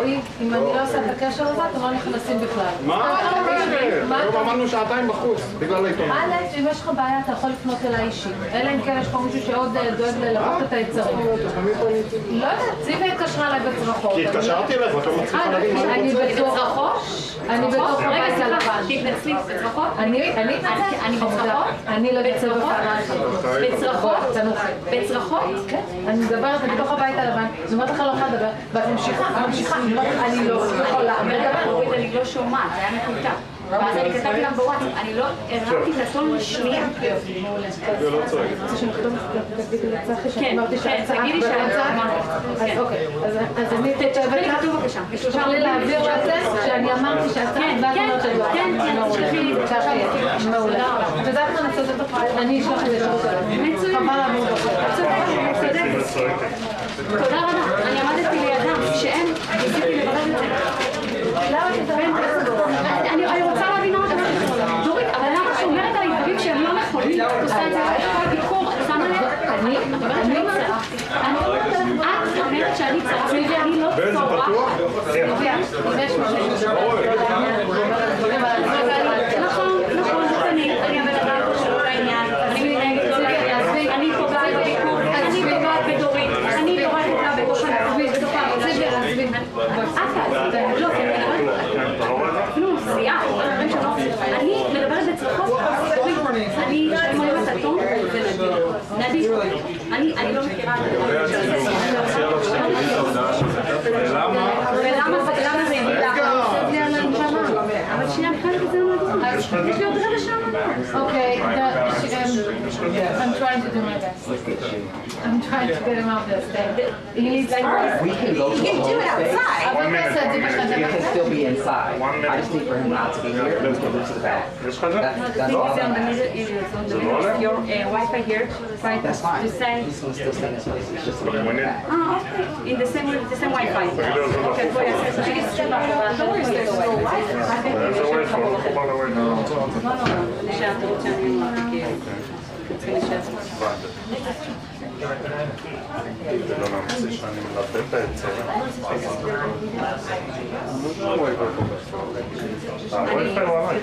רועי, אם אני לא עושה את הקשר הזה, אתם לא נכנסים בכלל. מה? לא אמרנו שעתיים בחוץ, בגלל העיתון. א', אם יש לך בעיה, אתה יכול לפנות אליי אישית. אלא אם כן יש פה מישהו שעוד דואג ללוות את היצרים. לא יודעת, ציווה התקשרה אליי בצרחות. כי התקשרתי אליך, ואת לא מצליחה להגיד מה אני רוצה. אני בתוך הבית הלבן. תתנצלי, בצרחות? אני בצרחות? אני לא בצרחות? בצרחות? בצרחות? כן. אני מדברת, אני בתוך הבית הלבן. אני אומרת לך לא יכולה לדבר, ואת ממשיכה, אני לא יכולה. אני לא שומעת, זה היה מקוטע. ואז אני כתבתי גם בוואטסאפ, אני לא הרמתי את הטון לשנייה. זה לא צועק. רוצה שנכתוב לצחי כן, תגידי אז אוקיי, אז אני תתאבד כתוב בבקשה. אפשר לי להעביר לצאת כשאני אמרתי שהצעת ואז אומרת שאני לא תשלחי לי. מעולה. את יודעת מה נעשה את הפרט? אני אשלח את זה לשירות שלנו. חבל לעבור תודה רבה. אני עמדתי לידם שאין, ניסיתי לברר את זה. אני רוצה להבין מה אתה אומרת. דורית, אבל למה שאומרת על דברים שהם לא נכונים? את עושה את זה כל ביקור, את שמה לב? את אומרת שאני צרפתי. את אומרת שאני צרפתי ואני לא צורחת. נכון, אני הבן אדם שלא לעניין. אני פוגעת בביקור, אני פוגעת בדורית. אני יורדת לה בתוך אני מדברת בצרחות, אני מוהבת את הטון, נדי, אני לא מכירה את הטון של זה. ולמה זה הביא לך? אבל שנייה, אני חייבת את זה למדון. יש לי עוד רבע שעה. אוקיי, I'm trying to do my best. I'm trying to get him out of this thing. He needs like We can go to the whole thing. You You can still be inside. I just need for him not to be here and we can move to the back. That's all. Your Wi-Fi here, trying That's fine. to say. He's going to still stay in his place. It's just a little bit back. Okay. In the same Wi-Fi. Okay, go ahead. She can step up. ולא נמצא שאני מלבד את היצרים. הווי-פיי הוא עליי.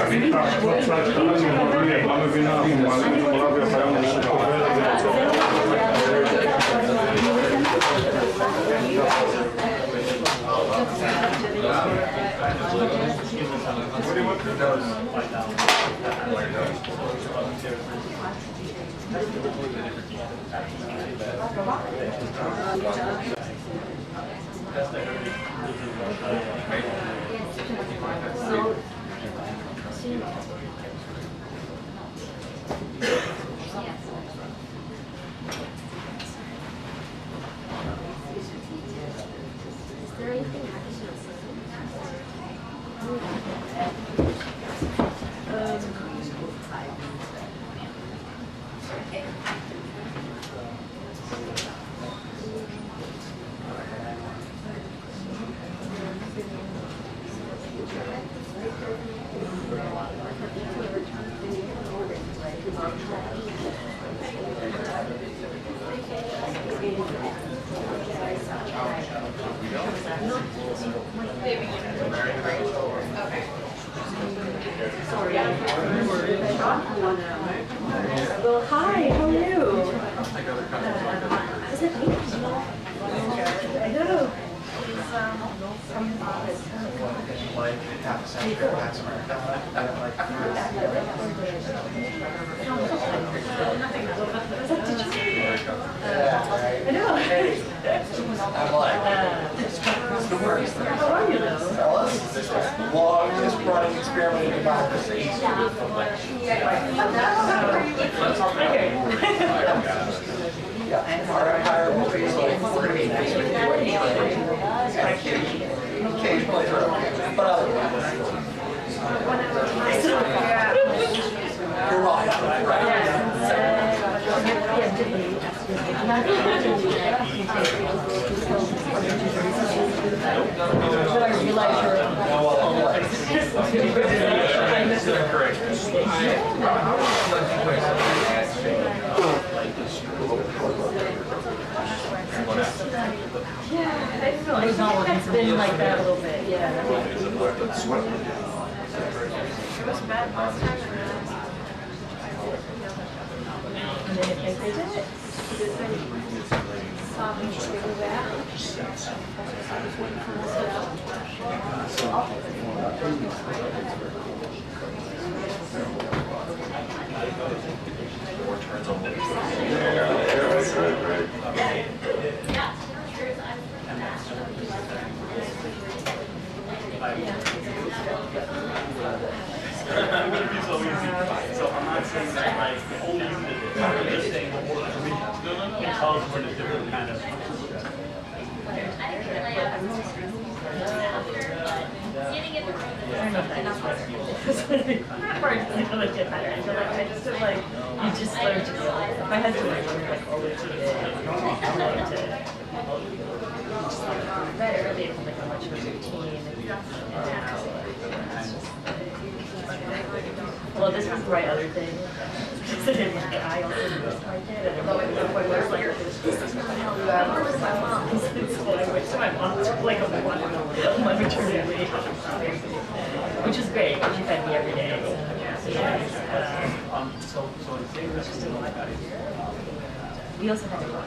אני איתך, רוצה שתלמי, מה מבינה, מה אני יכולה ויחיים שקובלת Well, hi, how are you? Is it me? No. I know. I'm like, it's the worst. How are you though? Well, I'm just running experimental democracy. Our empire will be like 40 occasionally, but otherwise. You're welcome. It's been like that a little bit, yeah. It was bad last time. And then if they did it. So I'm not saying that like only you did it. I'm just saying it tells we're in a different kind of. You just learn to deal with it. My husband was like always did it. Better, they don't like how much of a routine. Well, this was the right other thing. I also missed my kid, and my wife was like, "Where's my mom?" So I went to my mom's for like a month maternity leave, which is great because she fed me every day. We also had to go.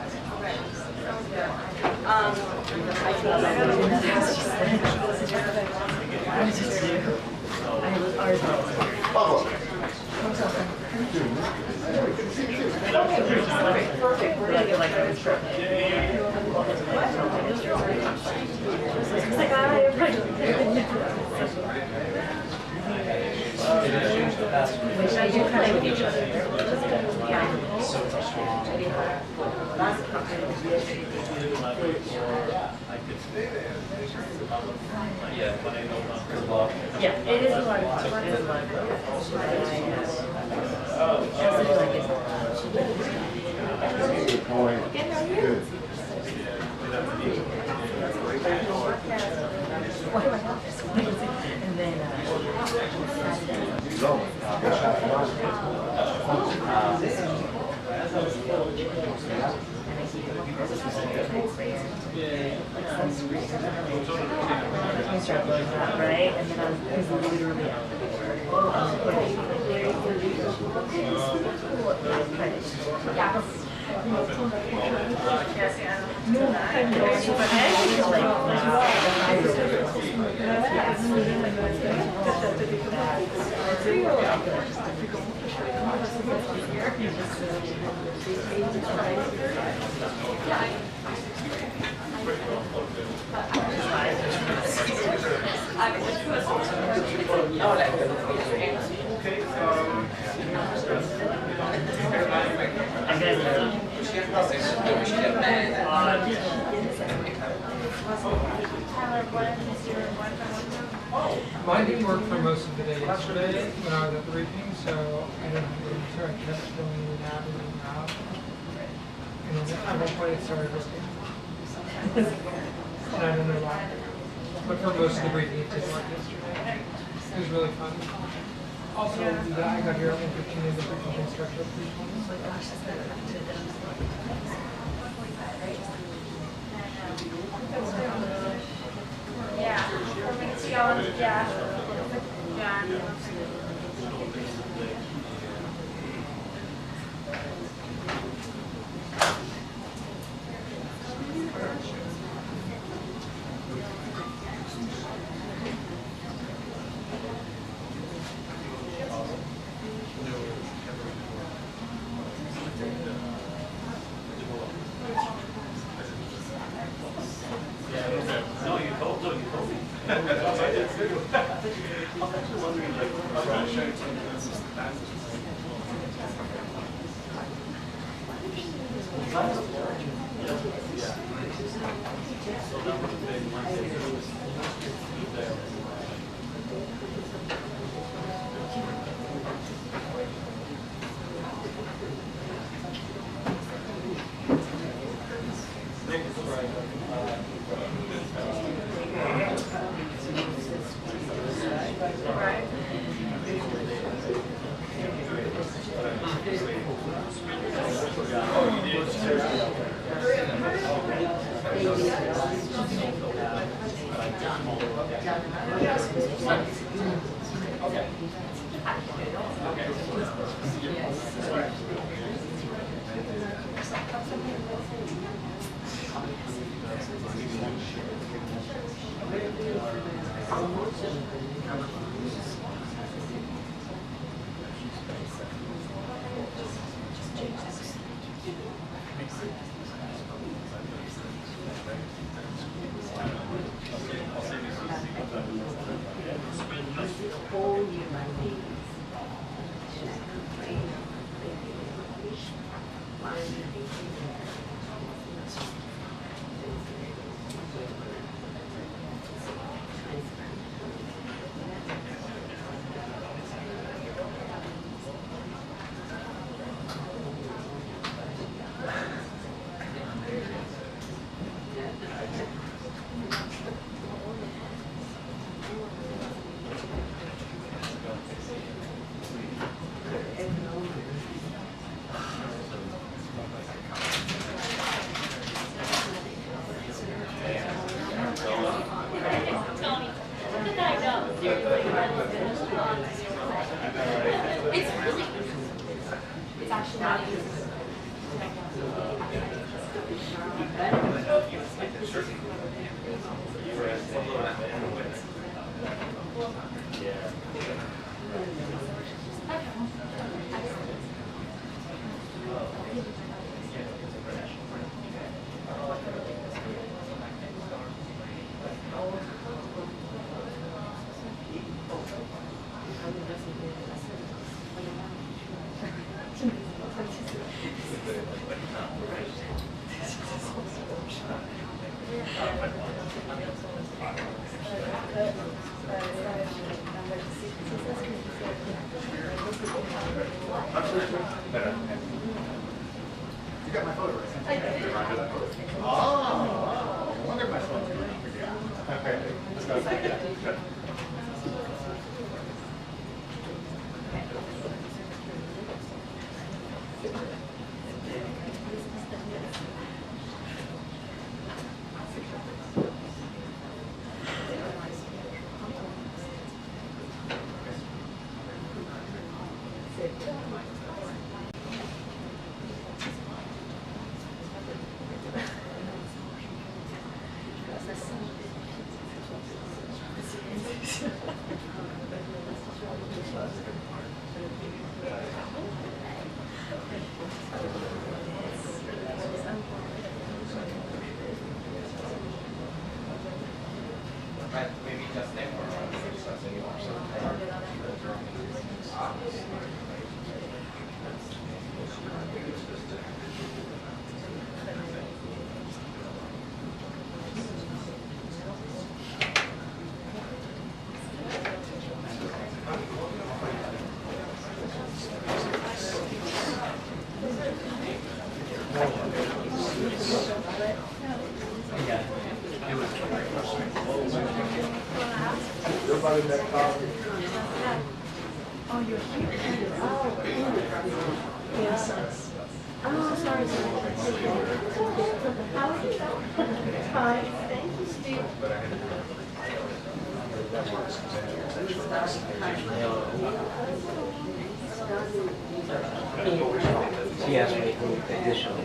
Yeah, it is a lot of fun. It is a lot of and then right? And then I was literally out the door. Mine didn't work for most of the day yesterday when I was at the briefing, so I didn't really sort of kept going in and out and in and out. And then at one point it started working. And I don't know why. But for most of the briefing it didn't work yesterday. It was really fun. Also, I got here at 1:15 and the briefing instructor. Yeah. Yeah. No, you told me. You got my photo, right? I did. Oh, I wonder if my phone's going to figure out. Okay, let's go. Maybe just name or Oh, you're here. Oh, yes. Oh, sorry. How are you? Fine. Thank you, Steve. She asked me additional.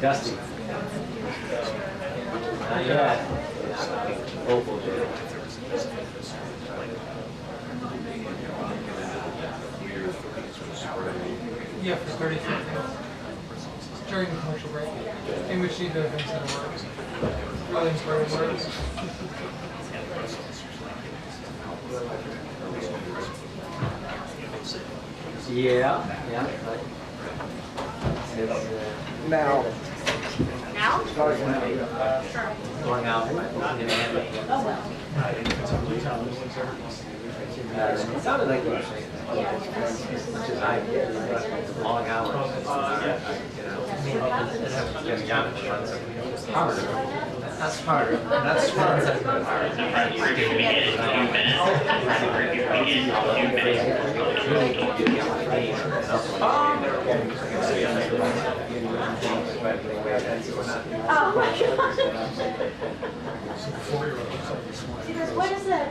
Dusty. Not yet. Hopeful. Yeah, for 30 seconds. During the commercial break, in which she does instead of words. Really inspired words. Yeah, but now. Now? Going out in Miami. Oh, well. It sounded like you were saying that. As much as I did, long hours. You know, John runs harder. That's hard. That's hard. What is it?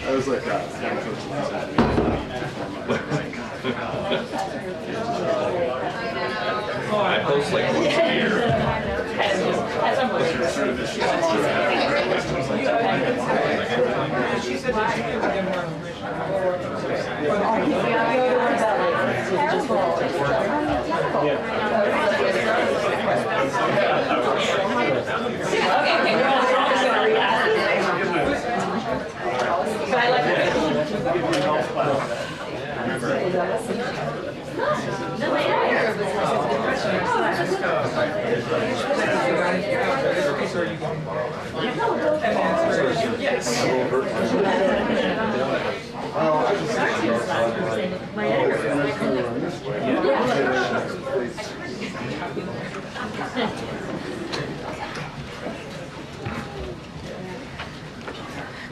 I was like, I post like once a year.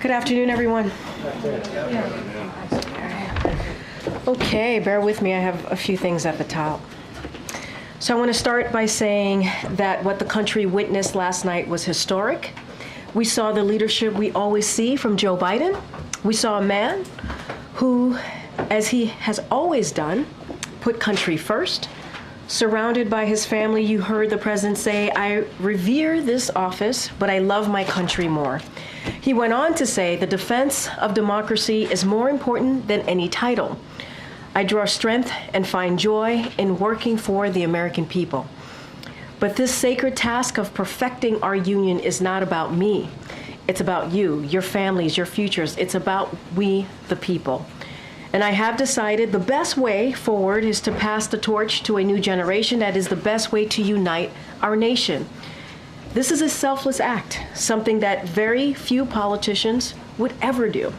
Good afternoon, everyone. Okay, bear with me. I have a few things at the top. So I want to start by saying that what the country witnessed last night was historic. We saw the leadership we always see from Joe Biden. We saw a man who, as he has always done, put country first. Surrounded by his family, you heard the president say, "I revere this office, but I love my country more." He went on to say, "The defense of democracy is more important than any title. I draw strength and find joy in working for the American people. But this sacred task of perfecting our union is not about me. It's about you, your families, your futures. It's about we, the people. And I have decided the best way forward is to pass the torch to a new generation. That is the best way to unite our nation." This is a selfless act, something that very few politicians would ever do.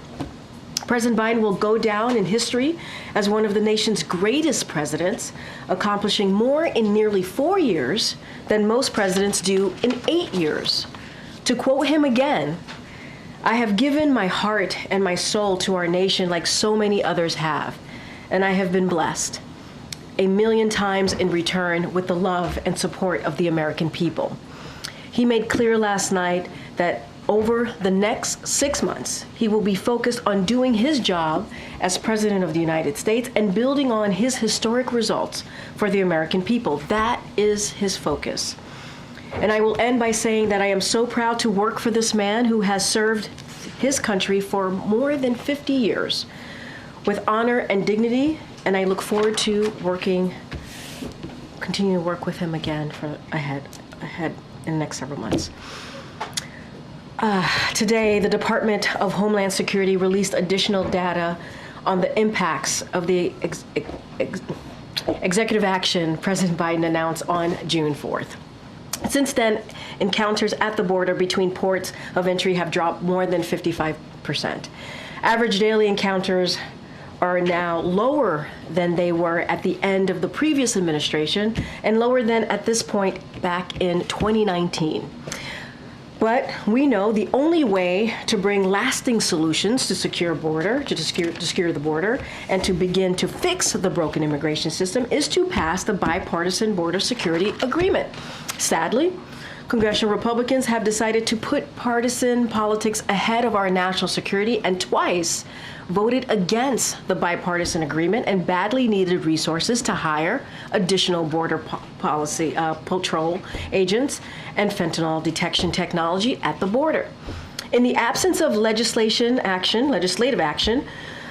President Biden will go down in history as one of the nation's greatest presidents, accomplishing more in nearly 4 years than most presidents do in 8 years. To quote him again, "I have given my heart and my soul to our nation like so many others have, and I have been blessed 1,000,000 times in return with the love and support of the American people." He made clear last night that over the next 6 months, he will be focused on doing his job as President of the United States and building on his historic results for the American people. That is his focus. And I will end by saying that I am so proud to work for this man who has served his country for more than 50 years with honor and dignity, and I look forward to continue to work with him again for ahead in the next several months. Today, the Department of Homeland Security released additional data on the impacts of the executive action President Biden announced on June 4th. Since then, encounters at the border between ports of entry have dropped more than 55%. Average daily encounters are now lower than they were at the end of the previous administration and lower than at this point back in 2019. But we know the only way to bring lasting solutions to secure the border, and to begin to fix the broken immigration system is to pass the bipartisan border security agreement. Sadly, congressional Republicans have decided to put partisan politics ahead of our national security and twice voted against the bipartisan agreement and badly needed resources to hire additional border patrol agents and fentanyl detection technology at the border. In the absence of legislative action,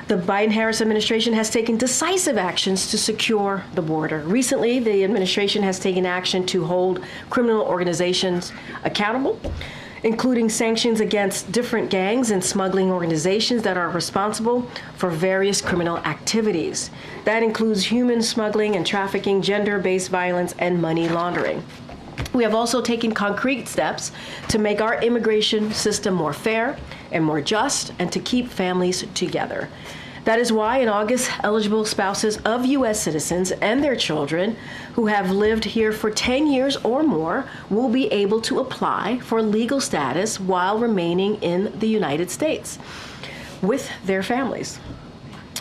the Biden-Harris administration has taken decisive actions to secure the border. Recently, the administration has taken action to hold criminal organizations accountable, including sanctions against different gangs and smuggling organizations that are responsible for various criminal activities. That includes human smuggling and trafficking, gender-based violence, and money laundering. We have also taken concrete steps to make our immigration system more fair and more just, and to keep families together. That is why in August, eligible spouses of U.S. citizens and their children who have lived here for 10 years or more will be able to apply for legal status while remaining in the United States with their families.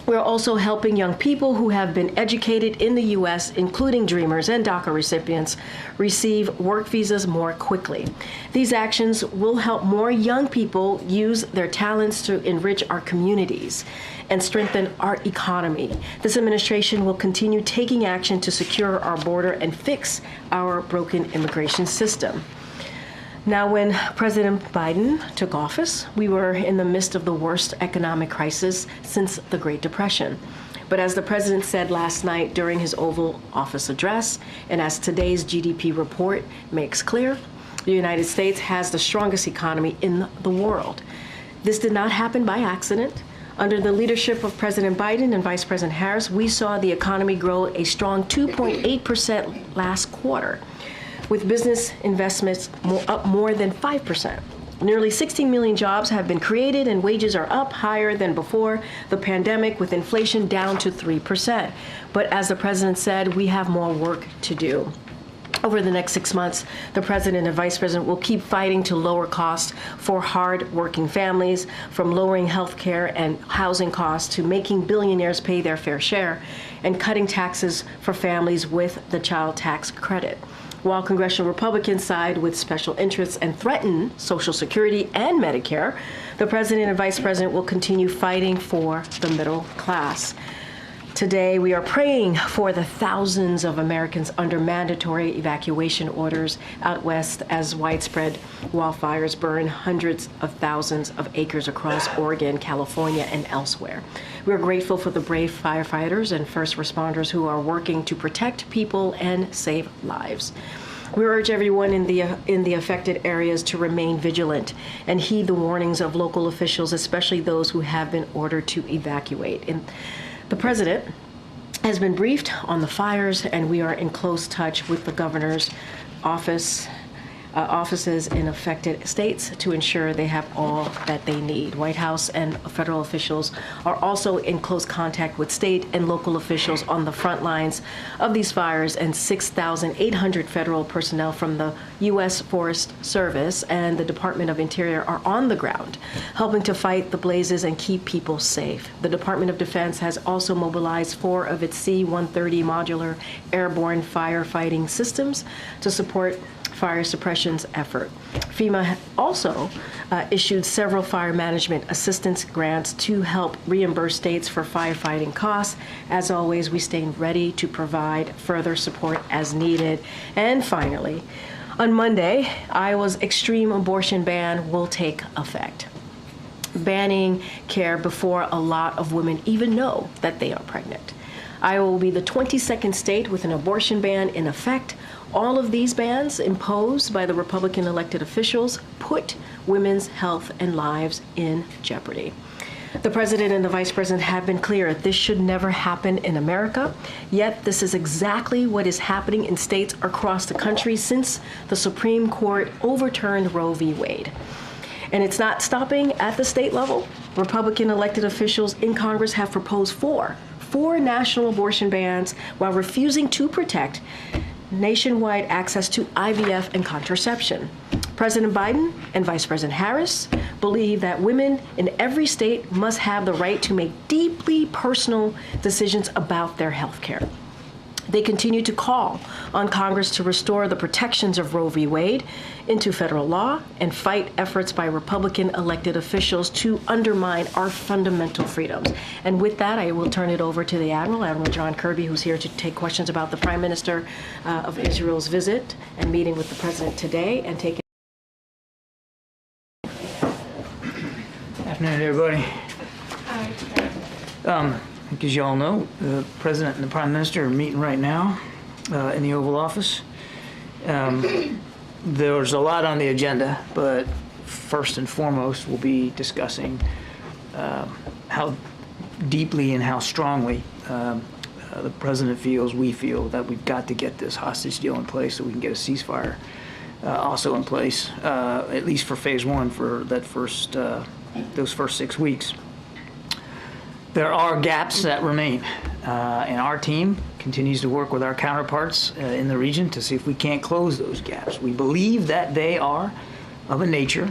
We're also helping young people who have been educated in the U.S., including Dreamers and DACA recipients, receive work visas more quickly. These actions will help more young people use their talents to enrich our communities and strengthen our economy. This administration will continue taking action to secure our border and fix our broken immigration system. Now, when President Biden took office, we were in the midst of the worst economic crisis since the Great Depression. But as the president said last night during his Oval Office address, and as today's GDP report makes clear, the United States has the strongest economy in the world. This did not happen by accident. Under the leadership of President Biden and Vice President Harris, we saw the economy grow a strong 2.8% last quarter, with business investments up more than 5%. Nearly 16 million jobs have been created, and wages are up higher than before the pandemic, with inflation down to 3%. But as the president said, we have more work to do. Over the next 6 months, the president and vice president will keep fighting to lower costs for hard-working families, from lowering health care and housing costs to making billionaires pay their fair share, and cutting taxes for families with the child tax credit. While congressional Republicans side with special interests and threaten Social Security and Medicare, the president and vice president will continue fighting for the middle class. Today, we are praying for the thousands of Americans under mandatory evacuation orders out west as widespread wildfires burn hundreds of thousands of acres across Oregon, California, and elsewhere. We are grateful for the brave firefighters and first responders who are working to protect people and save lives. We urge everyone in the affected areas to remain vigilant and heed the warnings of local officials, especially those who have been ordered to evacuate. The president has been briefed on the fires, and we are in close touch with the governor's offices in affected states to ensure they have all that they need. White House and federal officials are also in close contact with state and local officials on the front lines of these fires, and 6,800 federal personnel from the U.S. Forest Service and the Department of Interior are on the ground, helping to fight the blazes and keep people safe. The Department of Defense has also mobilized 4 of its C-130 modular airborne firefighting systems to support fire suppression's effort. FEMA also issued several fire management assistance grants to help reimburse states for firefighting costs. As always, we stay ready to provide further support as needed. And finally, on Monday, Iowa's extreme abortion ban will take effect, banning care before a lot of women even know that they are pregnant. Iowa will be the 22nd state with an abortion ban in effect. All of these bans imposed by the Republican elected officials put women's health and lives in jeopardy. The president and the vice president have been clear this should never happen in America, yet this is exactly what is happening in states across the country since the Supreme Court overturned Roe v. Wade. And it's not stopping at the state level. Republican elected officials in Congress have proposed four national abortion bans while refusing to protect nationwide access to IVF and contraception. President Biden and Vice President Harris believe that women in every state must have the right to make deeply personal decisions about their health care. They continue to call on Congress to restore the protections of Roe v. Wade into federal law and fight efforts by Republican elected officials to undermine our fundamental freedoms. And with that, I will turn it over to the Admiral John Kirby, who's here to take questions about the Prime Minister of Israel's visit and meeting with the President today, and take Afternoon, everybody. As you all know, the President and the Prime Minister are meeting right now in the Oval Office. There's a lot on the agenda, but first and foremost, we'll be discussing how deeply and how strongly the President feels, we feel, that we've got to get this hostage deal in place so we can get a ceasefire also in place, at least for phase one, for that those first 6 weeks. There are gaps that remain, and our team continues to work with our counterparts in the region to see if we can't close those gaps. We believe that they are of a nature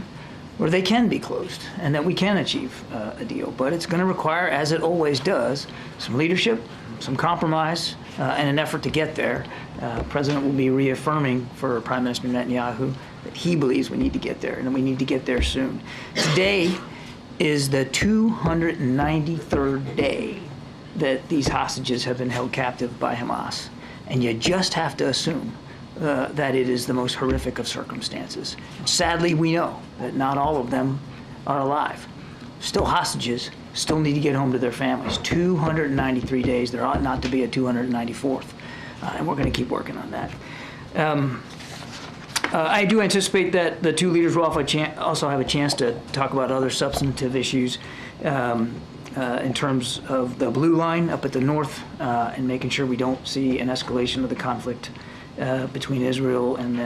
where they can be closed and that we can achieve a deal. But it's going to require, as it always does, some leadership, some compromise, and an effort to get there. The President will be reaffirming for Prime Minister Netanyahu that he believes we need to get there and that we need to get there soon. Today is the 293rd day that these hostages have been held captive by Hamas. And you just have to assume that it is the most horrific of circumstances. Sadly, we know that not all of them are alive. Still hostages, still need to get home to their families. 293 days, there ought not to be a 294th. And we're going to keep working on that. I do anticipate that the two leaders will also have a chance to talk about other substantive issues in terms of the blue line up at the north and making sure we don't see an escalation of the conflict between Israel and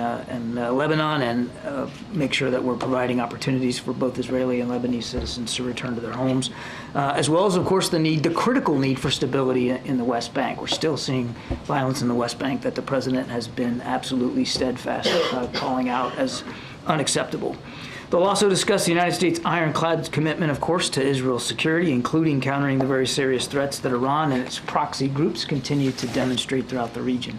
Lebanon, and make sure that we're providing opportunities for both Israeli and Lebanese citizens to return to their homes, as well as, of course, the critical need for stability in the West Bank. We're still seeing violence in the West Bank that the President has been absolutely steadfast calling out as unacceptable. They'll also discuss the United States' ironclad commitment, of course, to Israel's security, including countering the very serious threats that Iran and its proxy groups continue to demonstrate throughout the region.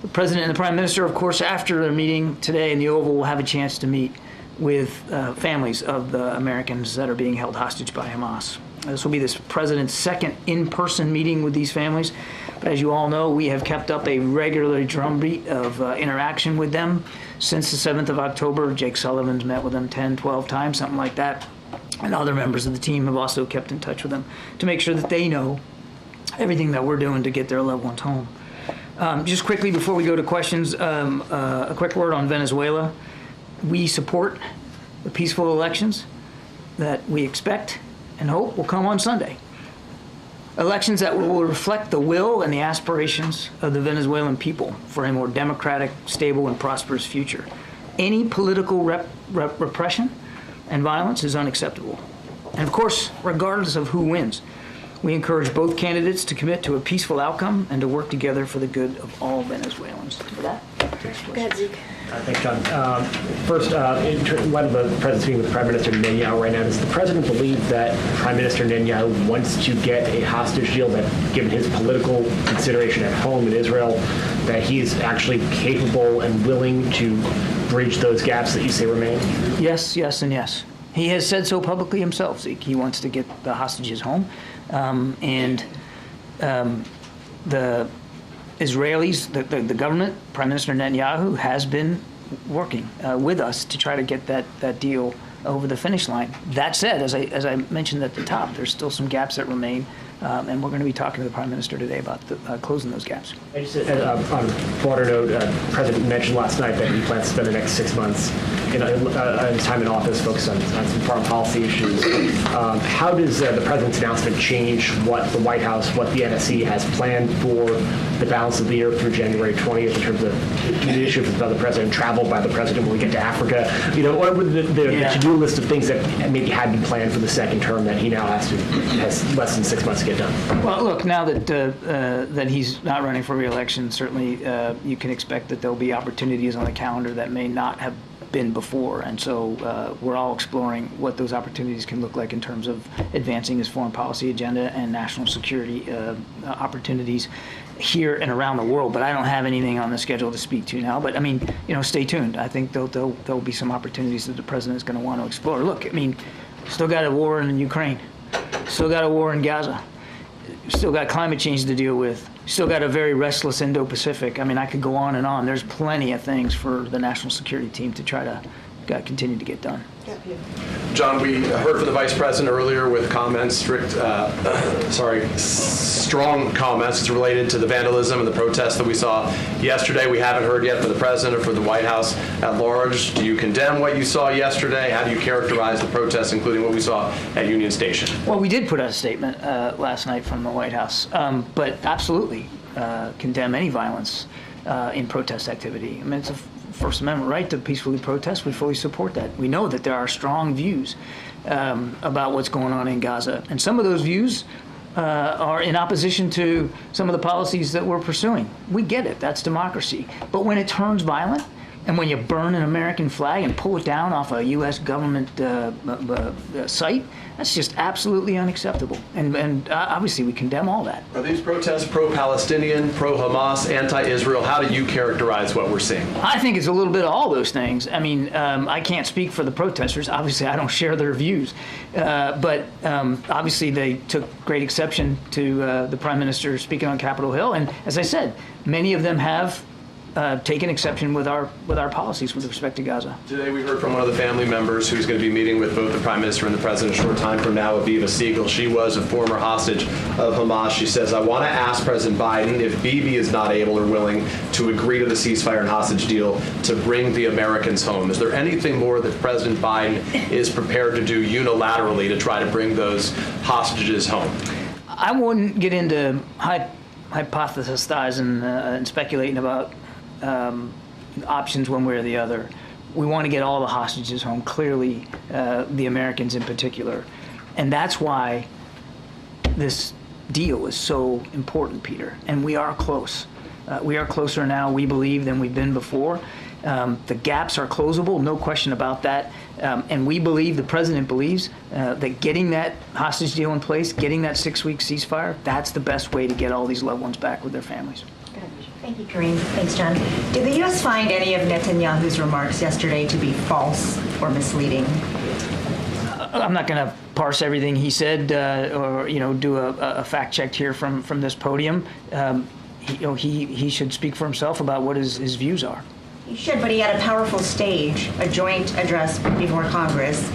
The President and the Prime Minister, of course, after their meeting today in the Oval, will have a chance to meet with families of the Americans that are being held hostage by Hamas. This will be this President's second in-person meeting with these families. But as you all know, we have kept up a regular drumbeat of interaction with them since the 7th of October. Jake Sullivan's met with them 10, 12 times, something like that. And other members of the team have also kept in touch with them to make sure that they know everything that we're doing to get their loved ones home. Just quickly before we go to questions, a quick word on Venezuela. We support the peaceful elections that we expect and hope will come on Sunday. Elections that will reflect the will and the aspirations of the Venezuelan people for a more democratic, stable, and prosperous future. Any political repression and violence is unacceptable. And of course, regardless of who wins, we encourage both candidates to commit to a peaceful outcome and to work together for the good of all Venezuelans. For that, Go ahead, Zeke. Thanks, John. First, in light of the President's meeting with Prime Minister Netanyahu right now, does the President believe that Prime Minister Netanyahu wants to get a hostage deal, that given his political consideration at home in Israel, that he is actually capable and willing to bridge those gaps that you say remain? Yes, yes, and yes. He has said so publicly himself, Zeke. He wants to get the hostages home. The Israelis, the government, Prime Minister Netanyahu, has been working with us to try to get that deal over the finish line. That said, as I mentioned at the top, there's still some gaps that remain And we're going to be talking to the Prime Minister today about closing those gaps. I just, on a broader note, the President mentioned last night that he plans to spend the next 6 months in his time in office focused on some foreign policy issues. How does the President's announcement change what the White House, what the NSC has planned for the balance of the year through January 20th in terms of initiatives by the President, travel by the President when we get to Africa? What were the to-do list of things that maybe had been planned for the second term that he now has less than 6 months to get done? Well, look, now that that he's not running for re-election, certainly you can expect that there'll be opportunities on the calendar that may not have been before, and so we're all exploring what those opportunities can look like in terms of advancing his foreign policy agenda and national security opportunities here and around the world. But I don't have anything on the schedule to speak to now. But I mean, stay tuned. I think there'll be some opportunities that the president is going to want to explore. Look, I mean, still got a war in Ukraine, still got a war in Gaza, still got climate change to deal with, still got a very restless Indo-Pacific. I mean, I could go on and on. There's plenty of things for the national security team to try to continue to get done. John, we heard from the Vice President earlier with comments, strong comments as related to the vandalism and the protests that we saw yesterday. We haven't heard yet from the President or from the White House at large. Do you condemn what you saw yesterday? How do you characterize the protests, including what we saw at Union Station? Well, we did put out a statement last night from the White House, but absolutely condemn any violence in protest activity. I mean, it's a First Amendment right to peacefully protest. We fully support that. We know that there are strong views about what's going on in Gaza, and some of those views are in opposition to some of the policies that we're pursuing. We get it. That's democracy. But when it turns violent, and when you burn an American flag and pull it down off a U.S. government site, that's just absolutely unacceptable. And obviously we condemn all that. Are these protests pro-Palestinian, pro-Hamas, anti-Israel? How do you characterize what we're seeing? I think it's a little bit of all those things. I mean, I can't speak for the protesters. Obviously, I don't share their views. But obviously they took great exception to the Prime Minister speaking on Capitol Hill. And as I said, many of them have taken exception with our policies with respect to Gaza. Today we heard from one of the family members who's going to be meeting with both the Prime Minister and the President a short time from now, Aviva Siegel. She was a former hostage of Hamas. She says, I want to ask President Biden if Bibi is not able or willing to agree to the ceasefire and hostage deal to bring the Americans home. Is there anything more that President Biden is prepared to do unilaterally to try to bring those hostages home? I wouldn't get into hypothesizing and speculating about options one way or the other. We want to get all the hostages home, clearly the Americans in particular. And that's why this deal is so important, Peter. And we are close. We are closer now, we believe, than we've been before. The gaps are closable, no question about that. And we believe, the President believes, that getting that hostage deal in place, getting that 6-week ceasefire, that's the best way to get all these loved ones back with their families. Thank you, Karine. Thanks, John. Did the U.S. find any of Netanyahu's remarks yesterday to be false or misleading? I'm not going to parse everything he said or do a fact check here from this podium. He should speak for himself about what his views are. He should, but he had a powerful stage, a joint address before Congress.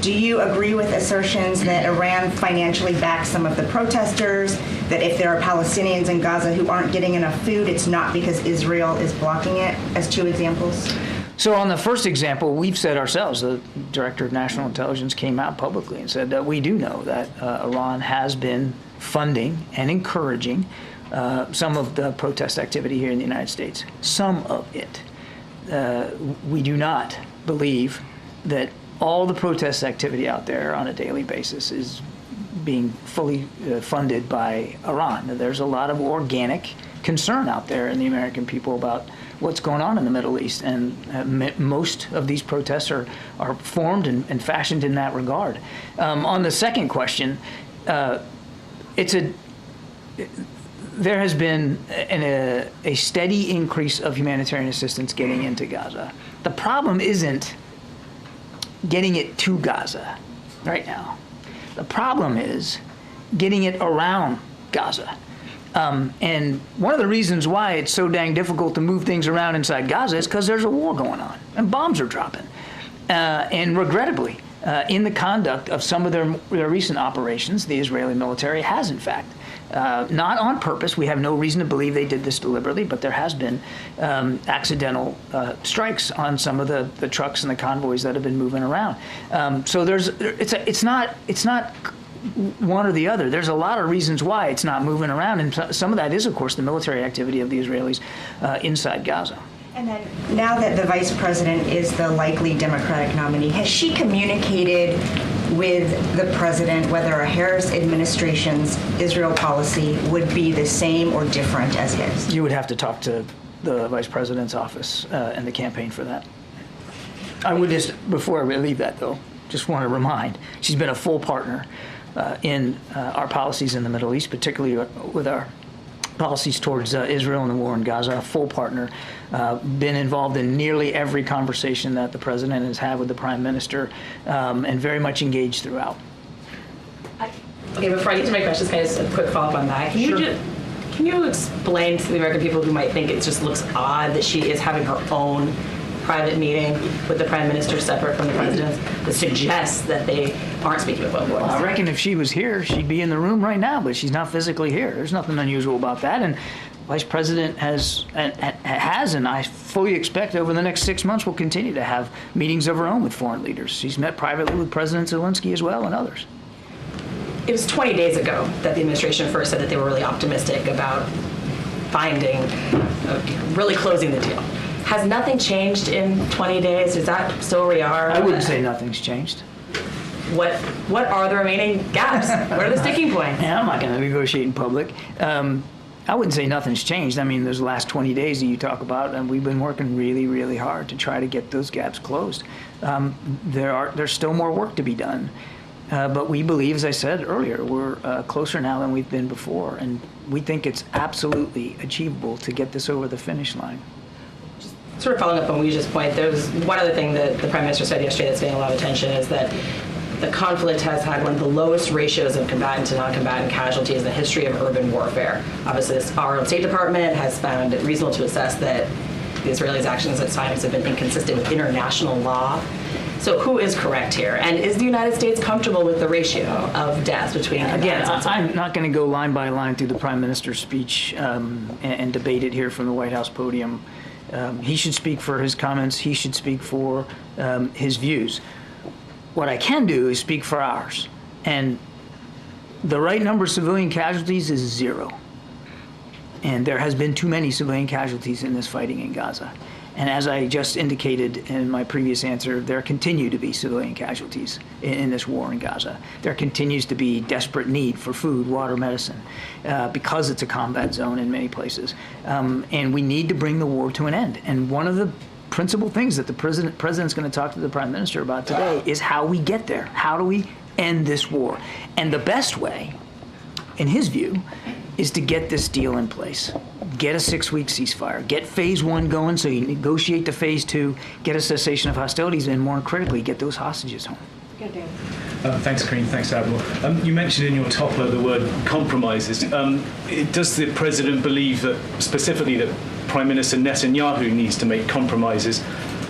Do you agree with assertions that Iran financially backs some of the protesters, that if there are Palestinians in Gaza who aren't getting enough food, it's not because Israel is blocking it, as two examples? So on the first example, we've said ourselves, the Director of National Intelligence came out publicly and said that we do know that Iran has been funding and encouraging some of the protest activity here in the United States. Some of it. We do not believe that all the protest activity out there on a daily basis is being fully funded by Iran. There's a lot of organic concern out there in the American people about what's going on in the Middle East, and most of these protests are formed and fashioned in that regard. On the second question, there has been a steady increase of humanitarian assistance getting into Gaza. The problem isn't getting it to Gaza right now. The problem is getting it around Gaza. And one of the reasons why it's so dang difficult to move things around inside Gaza is because there's a war going on and bombs are dropping. And regrettably, in the conduct of some of their recent operations. The Israeli military has, in fact. Not on purpose. We have no reason to believe they did this deliberately, but there has been accidental strikes on some of the trucks and the convoys that have been moving around. So it's not one or the other. There's a lot of reasons why it's not moving around, and some of that is, of course, the military activity of the Israelis inside Gaza. And then, now that the vice president is the likely Democratic nominee, has she communicated with the president whether a Harris administration's Israel policy would be the same or different as his? You would have to talk to the vice president's office and the campaign for that. I would just, before I leave that though, just want to remind, she's been a full partner in our policies in the Middle East, particularly with our policies towards Israel and the war in Gaza, a full partner, been involved in nearly every conversation that the president has had with the prime minister, and very much engaged throughout. Okay, before I get to my questions, can I just a quick follow-up on that? Can you explain to the American people who might think it just looks odd that she is having her own private meeting with the prime minister separate from the president that suggests that they aren't speaking with one voice? I reckon if she was here, she'd be in the room right now, but she's not physically here. There's nothing unusual about that. And Vice President has, and I fully expect over the next 6 months will continue to have meetings of her own with foreign leaders. She's met privately with President Zelensky as well and others. It was 20 days ago that the administration first said that they were really optimistic about really closing the deal. Has nothing changed in 20 days? Is that still where we are? I wouldn't say nothing's changed. What are the remaining gaps? What are the sticking points? Yeah, I'm not going to negotiate in public. I wouldn't say nothing's changed. I mean, those last 20 days that you talk about, and we've been working really, really hard to try to get those gaps closed. There's still more work to be done. But we believe, as I said earlier, we're closer now than we've been before. And we think it's absolutely achievable to get this over the finish line. Sort of following up on Weij's point, there was one other thing that the Prime Minister said yesterday that's getting a lot of attention is that the conflict has had one of the lowest ratios of combatant to non-combatant casualties in the history of urban warfare. Obviously, our own State Department has found it reasonable to assess that the Israelis' actions at times have been inconsistent with international law. So who is correct here? And is the United States comfortable with the ratio of deaths between Again, I'm not going to go line by line through the Prime Minister's speech and debate it here from the White House podium. He should speak for his comments. He should speak for his views. What I can do is speak for ours. And the right number of civilian casualties is 0. And there has been too many civilian casualties in this fighting in Gaza. And as I just indicated in my previous answer, there continue to be civilian casualties in this war in Gaza. There continues to be desperate need for food, water, medicine, because it's a combat zone in many places. And we need to bring the war to an end. And one of the principal things that the president's going to talk to the prime minister about today is how we get there. How do we end this war? And the best way, in his view, is to get this deal in place. Get a 6-week ceasefire. Get phase 1 going so you negotiate to phase 2, get a cessation of hostilities, and more critically, get those hostages home. Thanks, Karine. Thanks, Admiral. You mentioned in your topper the word compromises. Does the president believe that, specifically, that Prime Minister Netanyahu needs to make compromises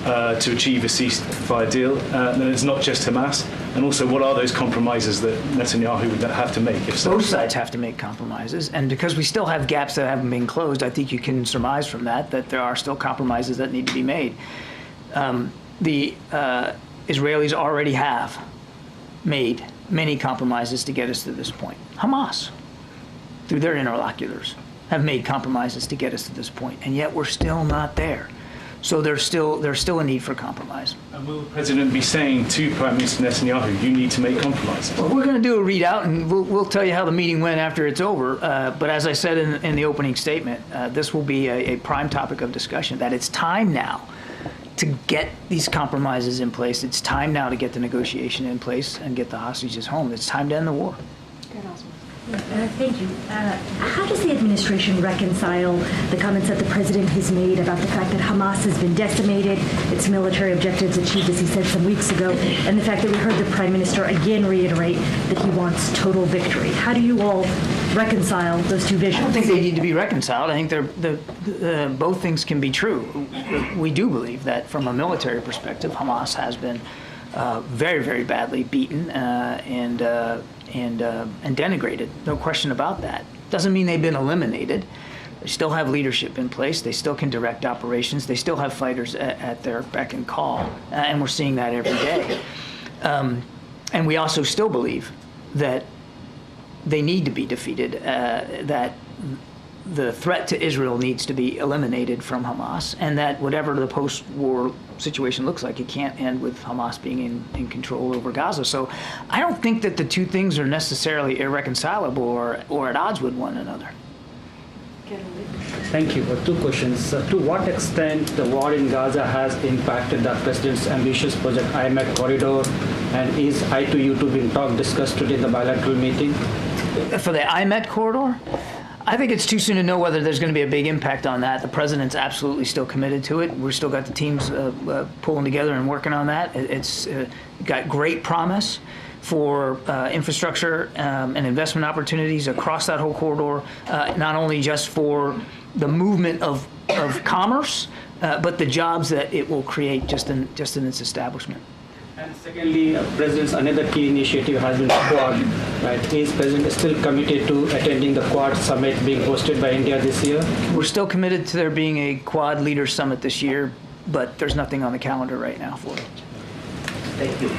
to achieve a ceasefire deal? And it's not just Hamas. And also, what are those compromises that Netanyahu would have to make? If so? Both sides have to make compromises. And because we still have gaps that haven't been closed, I think you can surmise from that there are still compromises that need to be made. The Israelis already have made many compromises to get us to this point. Hamas, through their interlocutors, have made compromises to get us to this point, and yet we're still not there. So there's still a need for compromise. And will the president be saying to Prime Minister Netanyahu, you need to make compromises? Well, we're going to do a readout, and we'll tell you how the meeting went after it's over. But as I said in the opening statement, this will be a prime topic of discussion, that it's time now to get these compromises in place. It's time now to get the negotiation in place and get the hostages home. It's time to end the war. Thank you. How does the administration reconcile the comments that the president has made about the fact that Hamas has been decimated, its military objectives achieved, as he said some weeks ago, and the fact that we heard the prime minister again reiterate that he wants total victory? How do you all reconcile those two visions? I don't think they need to be reconciled. I think both things can be true. We do believe that from a military perspective, Hamas has been very, very badly beaten and denigrated. No question about that. Doesn't mean they've been eliminated. They still have leadership in place. They still can direct operations. They still have fighters at their beck and call, and we're seeing that every day. And we also still believe that they need to be defeated, that the threat to Israel needs to be eliminated from Hamas, and that whatever the post-war situation looks like, it can't end with Hamas being in control over Gaza. So I don't think that the two things are necessarily irreconcilable or at odds with one another. Thank you. Two questions. To what extent the war in Gaza has impacted the President's ambitious Project IMEC corridor, and is I-2U2 being discussed today in the bilateral meeting? For the IMEC corridor? I think it's too soon to know whether there's going to be a big impact on that. The president's absolutely still committed to it. We've still got the teams pulling together and working on that. It's got great promise for infrastructure and investment opportunities across that whole corridor, not only just for the movement of commerce, but the jobs that it will create just in its establishment. And secondly, President's another key initiative has been Quad. Right? Is President still committed to attending the Quad summit being hosted by India this year? We're still committed to there being a Quad leader summit this year, but there's nothing on the calendar right now for it. Thank you.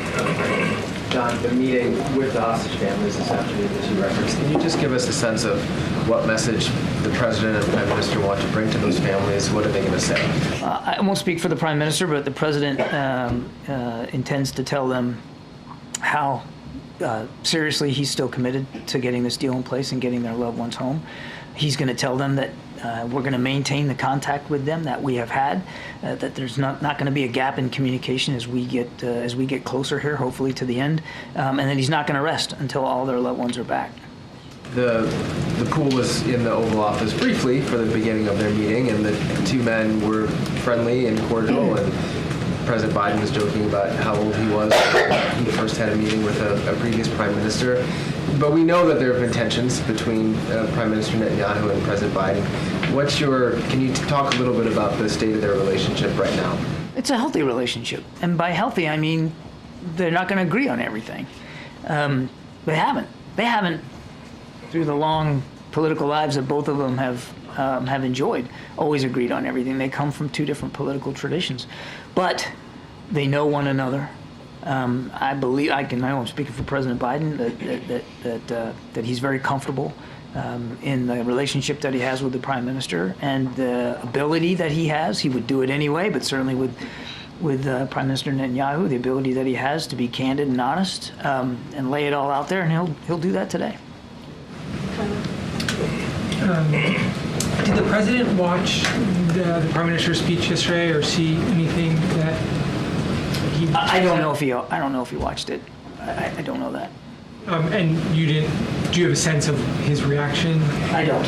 John, the meeting with the hostage families this afternoon that you referenced, can you just give us a sense of what message the President and Prime Minister want to bring to those families? What are they going to say? I won't speak for the Prime Minister, but the President intends to tell them how seriously he's still committed to getting this deal in place and getting their loved ones home. He's going to tell them that we're going to maintain the contact with them that we have had, that there's not going to be a gap in communication as we get closer here, hopefully to the end, and that he's not going to rest until all their loved ones are back. The pool was in the Oval Office briefly for the beginning of their meeting, and the two men were friendly and cordial, and President Biden was joking about how old he was when he first had a meeting with a previous prime minister. But we know that there have been tensions between Prime Minister Netanyahu and President Biden. Can you talk a little bit about the state of their relationship right now? It's a healthy relationship. And by healthy, I mean they're not going to agree on everything. They haven't. They haven't, through the long political lives that both of them have enjoyed, always agreed on everything. They come from two different political traditions. But they know one another. I believe I won't speak for President Biden that he's very comfortable in the relationship that he has with the Prime Minister and the ability that he has. He would do it anyway, but certainly with Prime Minister Netanyahu, the ability that he has to be candid and honest and lay it all out there, and he'll do that today. Did the president watch the Prime Minister's speech yesterday, or see anything that he? I don't know if he watched it. I don't know that. And you didn't? Do you have a sense of his reaction? I don't.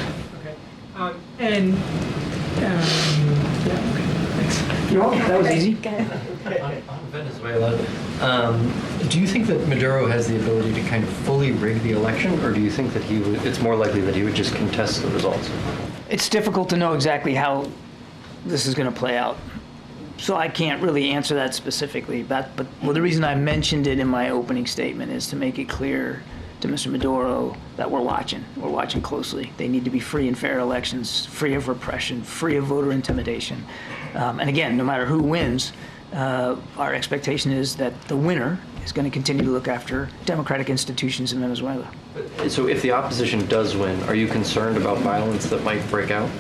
Okay. Yeah. Thanks. You're welcome. That was easy. On Venezuela, do you think that Maduro has the ability to kind of fully rig the election, or do you think that it's more likely that he would just contest the results? It's difficult to know exactly how this is going to play out, so I can't really answer that specifically. But the reason I mentioned it in my opening statement is to make it clear to Mr. Maduro that we're watching. We're watching closely. They need to be free and fair elections, free of repression, free of voter intimidation. And again, no matter who wins, our expectation is that the winner is going to continue to look after democratic institutions in Venezuela. So if the opposition does win, are you concerned about violence that might break out?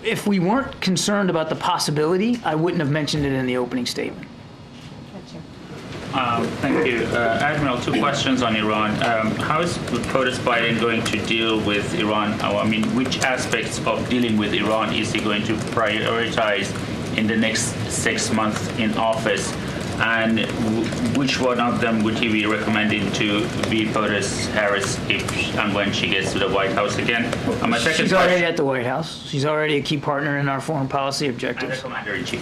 If we weren't concerned about the possibility, I wouldn't have mentioned it in the opening statement. Thank you. Admiral, two questions on Iran. How is POTUS Biden going to deal with Iran? I mean, which aspects of dealing with Iran is he going to prioritize in the next 6 months in office? And which one of them would he be recommending to be POTUS Harris if and when she gets to the White House again? And my second She's already at the White House. She's already a key partner in our foreign policy objectives. And the Commander-in-Chief.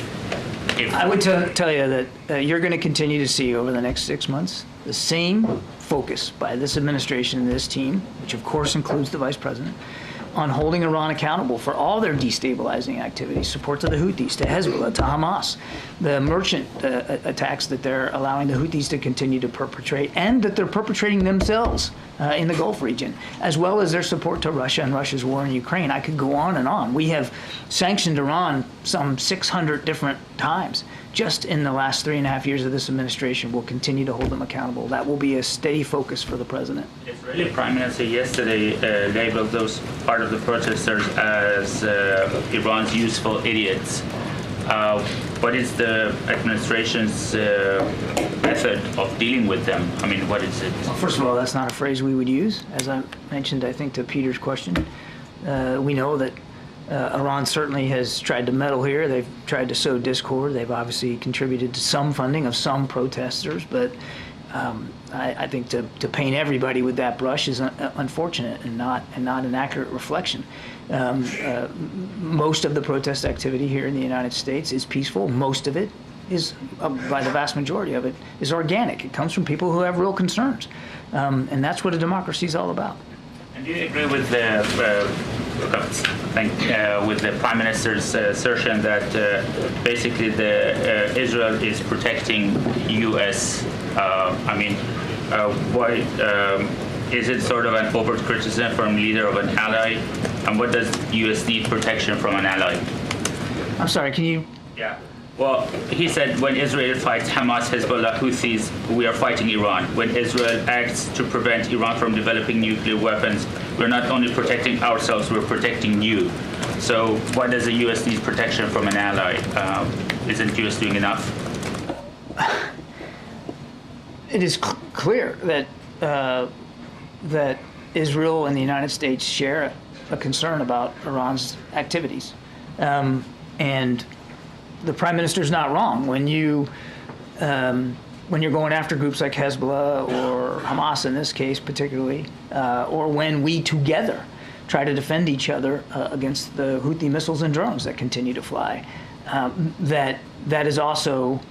I would tell you that you're going to continue to see over the next 6 months the same focus by this administration and this team, which of course includes the Vice President, on holding Iran accountable for all their destabilizing activities, support to the Houthis, to Hezbollah, to Hamas, the merchant attacks that they're allowing the Houthis to continue to perpetrate, and that they're perpetrating themselves in the Gulf region, as well as their support to Russia and Russia's war in Ukraine. I could go on and on. We have sanctioned Iran some 600 different times. Just in the last 3.5 years of this administration, we'll continue to hold them accountable. That will be a steady focus for the president. Israeli Prime Minister yesterday labeled those part of the protesters as Iran's useful idiots. What is the administration's method of dealing with them? I mean, what is it? Well, first of all, that's not a phrase we would use. As I mentioned, I think, to Peter's question, we know that Iran certainly has tried to meddle here. They've tried to sow discord. They've obviously contributed to some funding of some protesters, but I think to paint everybody with that brush is unfortunate and not an accurate reflection. Most of the protest activity here in the United States is peaceful. Most of it is, by the vast majority of it, is organic. It comes from people who have real concerns, and that's what a democracy is all about. And do you agree with the with the Prime Minister's assertion that basically Israel is protecting U.S. Why is it sort of an overt criticism from leader of an ally? And what does U.S. need protection from an ally? I'm sorry, can you? Yeah. Well, he said when Israel fights Hamas, Hezbollah, Houthis, we are fighting Iran. When Israel acts to prevent Iran from developing nuclear weapons, we're not only protecting ourselves, we're protecting you. So why does the U.S. need protection from an ally? Isn't the U.S. doing enough? It is clear that that Israel and the United States share a concern about Iran's activities, and the Prime Minister's not wrong when you're going after groups like Hezbollah or Hamas in this case particularly, or when we together try to defend each other against the Houthi missiles and drones that continue to fly. That is also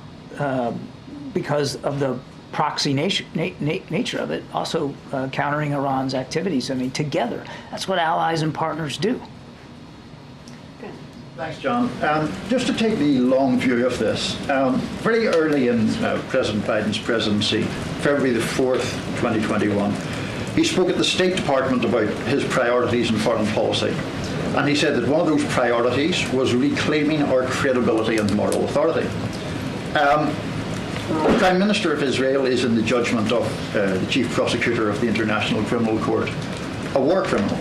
because of the proxy nature of it, also countering Iran's activities. I mean, together, that's what allies and partners do. Thanks, John. Just to take the long view of this, very early in President Biden's presidency, February the 4th, 2021, he spoke at the State Department about his priorities in foreign policy. And he said that one of those priorities was reclaiming our credibility and moral authority. The Prime Minister of Israel is, in the judgment of the Chief Prosecutor of the International Criminal Court, a war criminal.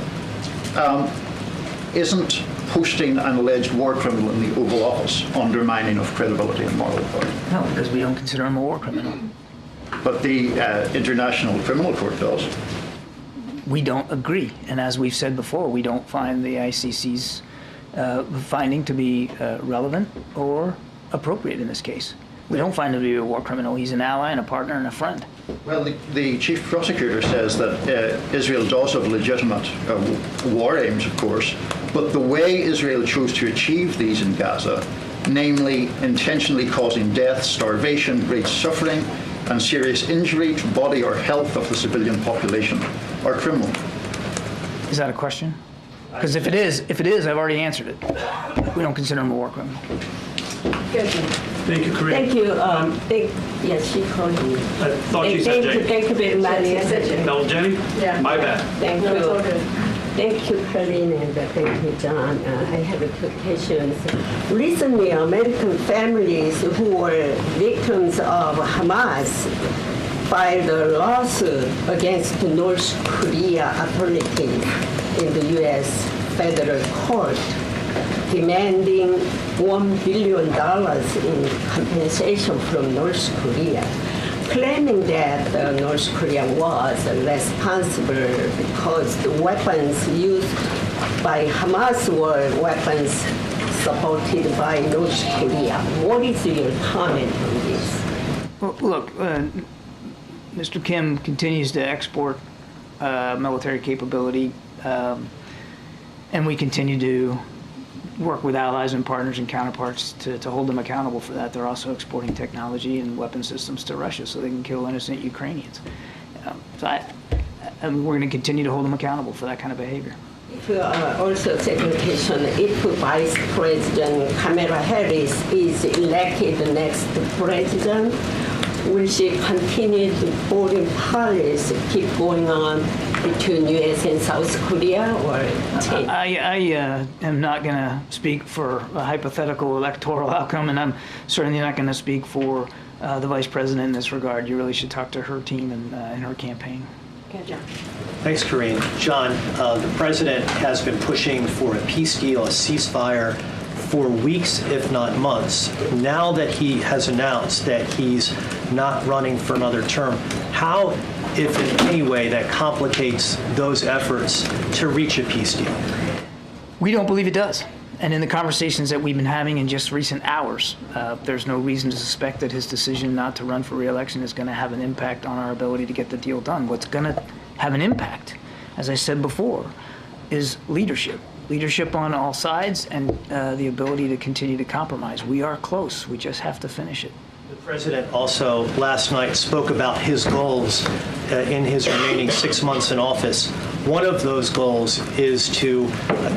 Isn't hosting an alleged war criminal in the Oval Office undermining of credibility and moral authority? No, because we don't consider him a war criminal. But the International Criminal Court does. We don't agree, and as we've said before, we don't find the ICC's finding to be relevant or appropriate in this case. We don't find him to be a war criminal. He's an ally and a partner and a friend. Well, the Chief Prosecutor says that Israel does have legitimate war aims, of course, but the way Israel chose to achieve these in Gaza, namely intentionally causing death, starvation, great suffering, and serious injury to body or health of the civilian population, are criminal. Is that a question? Because if it is, I've already answered it. We don't consider him a war criminal. Thank you, Karine. Thank you. Yes, she called you. I thought you said Jenny. Thank you very much. No, Jenny? Yeah. My bad. Thank you. Thank you, Karine, and thank you, John. I have two questions. Recently, American families who were victims of Hamas filed a lawsuit against North Korea authorities in the U.S. federal court, demanding $1 billion in compensation from North Korea, claiming that North Korea was responsible because the weapons used by Hamas were weapons supported by North Korea. What is your comment on this? Well, look, Mr. Kim continues to export military capability, and we continue to work with allies and partners and counterparts to hold them accountable for that. They're also exporting technology and weapon systems to Russia so they can kill innocent Ukrainians. So we're going to continue to hold them accountable for that kind of behavior. Also, second question, if Vice President Kamala Harris is elected the next president, will she continue the foreign policy keep going on between U.S. and South Korea, or change? I am not going to speak for a hypothetical electoral outcome, and I'm certainly not going to speak for the vice president in this regard. You really should talk to her team and her campaign. Okay, John. Thanks, Karine. John, the president has been pushing for a peace deal, a ceasefire, for weeks, if not months. Now that he has announced that he's not running for another term, how, if in any way, that complicates those efforts to reach a peace deal? We don't believe it does. And in the conversations that we've been having in just recent hours, there's no reason to suspect that his decision not to run for re-election is going to have an impact on our ability to get the deal done. What's going to have an impact, as I said before, is leadership. Leadership on all sides and the ability to continue to compromise. We are close. We just have to finish it. The president also last night spoke about his goals in his remaining 6 months in office. One of those goals is to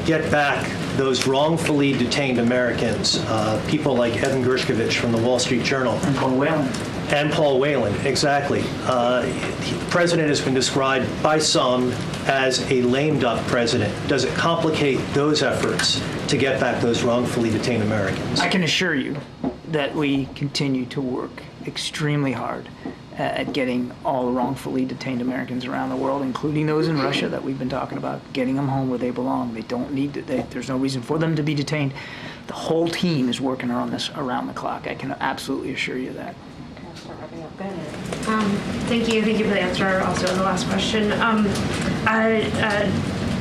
get back those wrongfully detained Americans, people like Evan Gershkovich from the Wall Street Journal. And Paul Whelan. And Paul Whelan, exactly. The president has been described by some as a lame duck president. Does it complicate those efforts to get back those wrongfully detained Americans? I can assure you that we continue to work extremely hard at getting all the wrongfully detained Americans around the world, including those in Russia that we've been talking about, getting them home where they belong. They don't need to, there's no reason for them to be detained. The whole team is working on this around the clock. I can absolutely assure you that. Thank you for the answer also on the last question.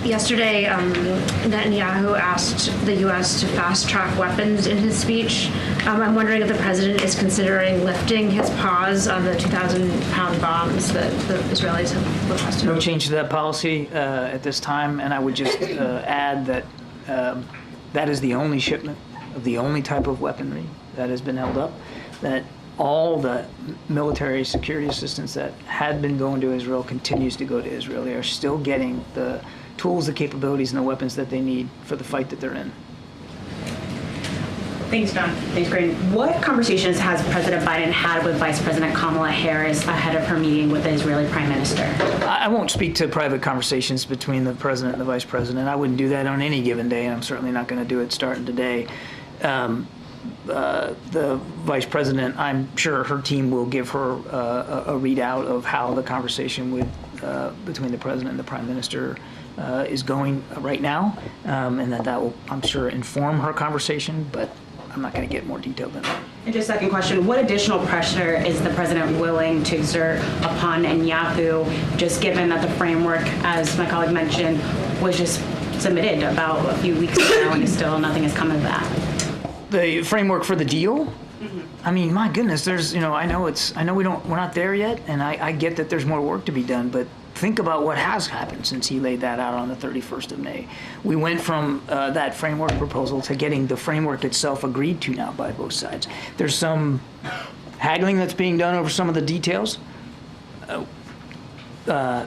Yesterday, Netanyahu asked the U.S. to fast-track weapons in his speech. I'm wondering if the president is considering lifting his pause on the 2,000-pound bombs that the Israelis have requested. No change to that policy at this time, and I would just add that that is the only shipment of the only type of weaponry that has been held up, that all the military security assistance that had been going to Israel continues to go to Israel. They are still getting the tools, the capabilities, and the weapons that they need for the fight that they're in. Thanks, John. Thanks, Karine. What conversations has President Biden had with Vice President Kamala Harris ahead of her meeting with the Israeli Prime Minister? I won't speak to private conversations between the president and the vice president. I wouldn't do that on any given day, and I'm certainly not going to do it starting today. The vice president, I'm sure her team will give her a readout of how the conversation between the president and the prime minister is going right now, and that will, I'm sure, inform her conversation, but I'm not going to get more detailed than that. And just second question, what additional pressure is the president willing to exert upon Netanyahu, just given that the framework, as my colleague mentioned, was just submitted about a few weeks ago and still nothing has come of that? The framework for the deal? Mm-hmm. I mean, my goodness, there's, I know we're not there yet, and I get that there's more work to be done, but think about what has happened since he laid that out on the 31st of May. We went from that framework proposal to getting the framework itself agreed to now by both sides. There's some haggling that's being done over some of the details.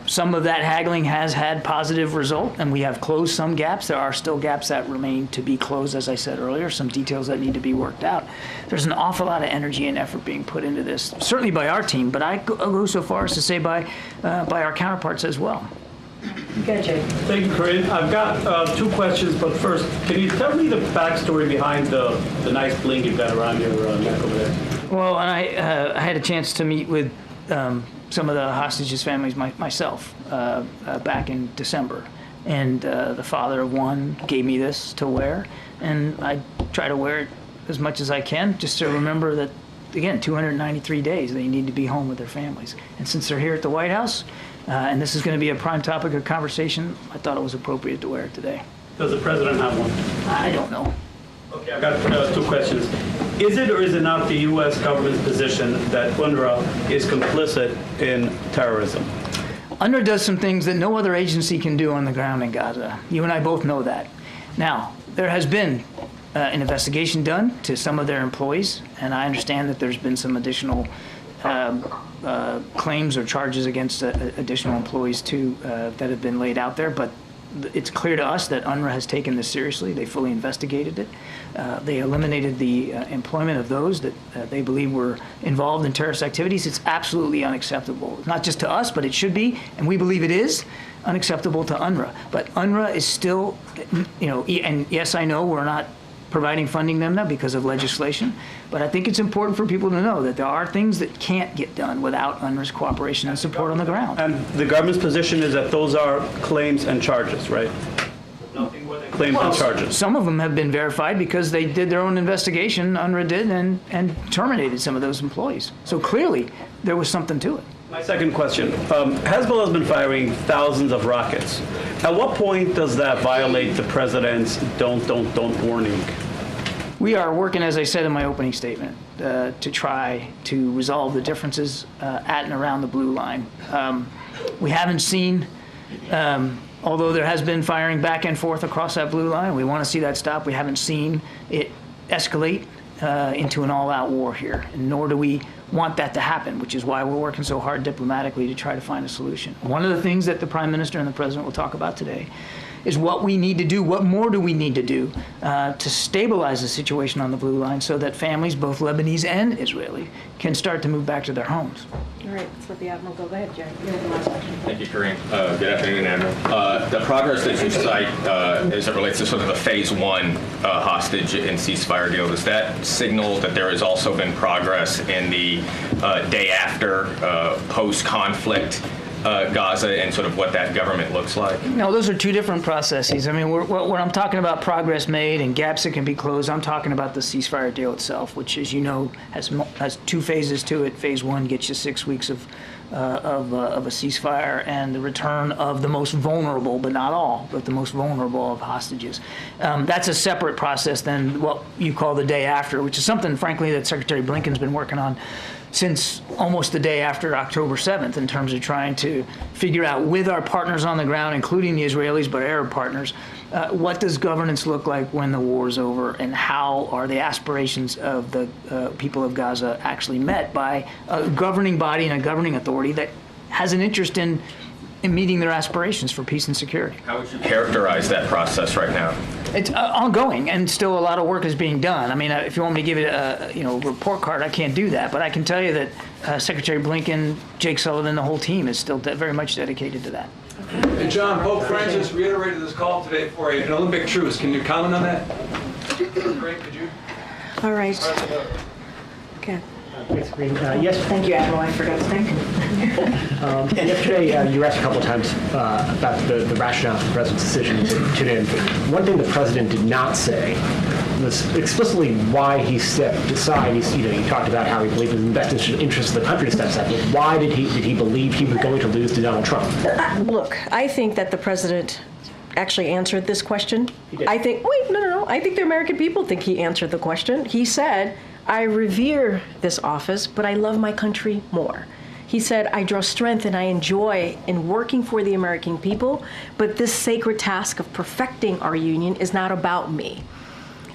Some of that haggling has had positive result, and we have closed some gaps. There are still gaps that remain to be closed, as I said earlier, some details that need to be worked out. There's an awful lot of energy and effort being put into this, certainly by our team, but I'll go so far as to say by our counterparts as well. Gotcha. Thank you, Karine. I've got two questions, but first, can you tell me the backstory behind the nice bling you've got around your neck over there? Well, I had a chance to meet with some of the hostages' families myself back in December, and the father of one gave me this to wear, and I try to wear it as much as I can, just to remember that, again, 293 days they need to be home with their families. And since they're here at the White House, and this is going to be a prime topic of conversation, I thought it was appropriate to wear it today. Does the president have one? I don't know. Okay, I've got two questions. Is it or is it not the U.S. government's position that UNRWA is complicit in terrorism? UNRWA does some things that no other agency can do on the ground in Gaza. You and I both know that. Now, there has been an investigation done to some of their employees, and I understand that there's been some additional claims or charges against additional employees too that have been laid out there, but it's clear to us that UNRWA has taken this seriously. They fully investigated it. They eliminated the employment of those that they believe were involved in terrorist activities. It's absolutely unacceptable, not just to us, but it should be, and we believe it is unacceptable to UNRWA. But UNRWA is still, and yes, I know we're not providing funding them now because of legislation, but I think it's important for people to know that there are things that can't get done without UNRWA's cooperation and support on the ground. And the government's position is that those are claims and charges, right? Claims and charges. Some of them have been verified because they did their own investigation, UNRWA did, and terminated some of those employees. So clearly, there was something to it. My second question. Hezbollah has been firing thousands of rockets. At what point does that violate the president's don't warning? We are working, as I said in my opening statement, to try to resolve the differences at and around the blue line. We haven't seen, although there has been firing back and forth across that blue line, we want to see that stop. We haven't seen it escalate into an all-out war here, and nor do we want that to happen, which is why we're working so hard diplomatically to try to find a solution. One of the things that the Prime Minister and the President will talk about today is what we need to do, what more do we need to do to stabilize the situation on the blue line so that families, both Lebanese and Israeli, can start to move back to their homes. All right, let's let the Admiral go. Go ahead, Jerry. You have the last question. Thank you, Karine. Good afternoon, Admiral. The progress that you cite as it relates to sort of the phase one hostage and ceasefire deal, does that signal that there has also been progress in the day after post-conflict Gaza and sort of what that government looks like? No, those are two different processes. I mean, when I'm talking about progress made and gaps that can be closed, I'm talking about the ceasefire deal itself, which, as you know, has two phases to it. Phase one gets you 6 weeks of a ceasefire and the return of the most vulnerable, but not all, but the most vulnerable of hostages. That's a separate process than what you call the day after, which is something, frankly, that Secretary Blinken's been working on since almost the day after October 7th in terms of trying to figure out with our partners on the ground, including the Israelis, but Arab partners, what does governance look like when the war is over, and how are the aspirations of the people of Gaza actually met by a governing body and a governing authority that has an interest in meeting their aspirations for peace and security. How would you characterize that process right now? It's ongoing, and still a lot of work is being done. I mean, if you want me to give it a report card, I can't do that, but I can tell you that Secretary Blinken, Jake Sullivan, the whole team is still very much dedicated to that. And John, Pope Francis reiterated this call today for an Olympic truce. Can you comment on that? Great, could you? All right. Okay. Thanks, Karine. Yes, thank you, Admiral. I forgot to thank. Yesterday, you were asked a couple of times about the rationale for the president's decision to tune in. One thing the president did not say was explicitly why he stepped aside. He talked about how he believed in the best interest of the country to step aside. But why did he believe he was going to lose to Donald Trump? Look, I think that the president actually answered this question. I think, no. I think the American people think he answered the question. He said, I revere this office, but I love my country more. He said, I draw strength and I enjoy in working for the American people, but this sacred task of perfecting our union is not about me.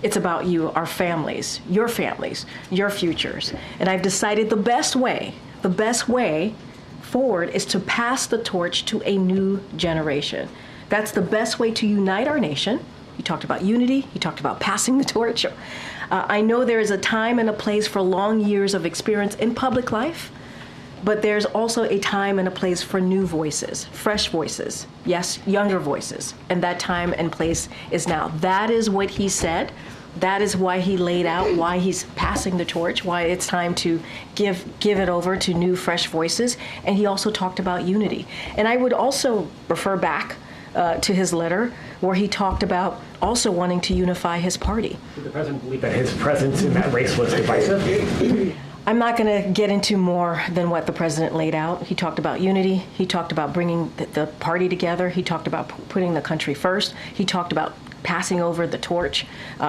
It's about you, our families, your futures. And I've decided the best way forward is to pass the torch to a new generation. That's the best way to unite our nation. He talked about unity. He talked about passing the torch. I know there is a time and a place for long years of experience in public life, but there's also a time and a place for new voices, fresh voices, yes, younger voices, and that time and place is now. That is what he said. That is why he laid out why he's passing the torch, why it's time to give it over to new, fresh voices, and he also talked about unity. And I would also refer back to his letter where he talked about also wanting to unify his party. Did the president believe that his presence in that race was divisive? I'm not going to get into more than what the president laid out. He talked about unity. He talked about bringing the party together. He talked about putting the country first. He talked about passing over the torch,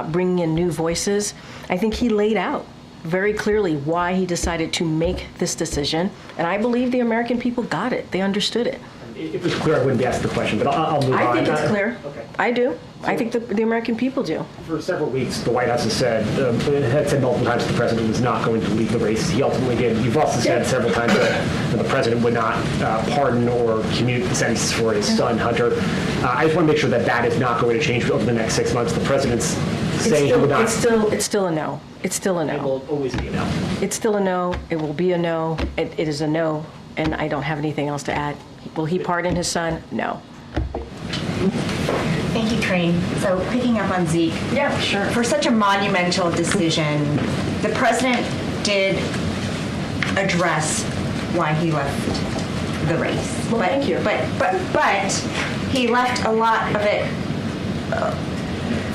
bringing in new voices. I think he laid out very clearly why he decided to make this decision, and I believe the American people got it. They understood it. If it was clear, I wouldn't be asked the question, but I'll move on. I think it's clear. Okay. I do. I think the American people do. For several weeks, the White House has said, multiple times that the president was not going to leave the race. He ultimately did. You've also said several times that the president would not pardon or commute the sentences for his son, Hunter. I just want to make sure that that is not going to change over the next 6 months. The president's saying he would not. It's still a no. It's still a no. It will always be a no. It's still a no. It will be a no. It is a no, and I don't have anything else to add. Will he pardon his son? No. Thank you, Karine. So picking up on Zeke. Yeah, sure. For such a monumental decision, the president did address why he left the race. Well, thank you. But he left a lot of it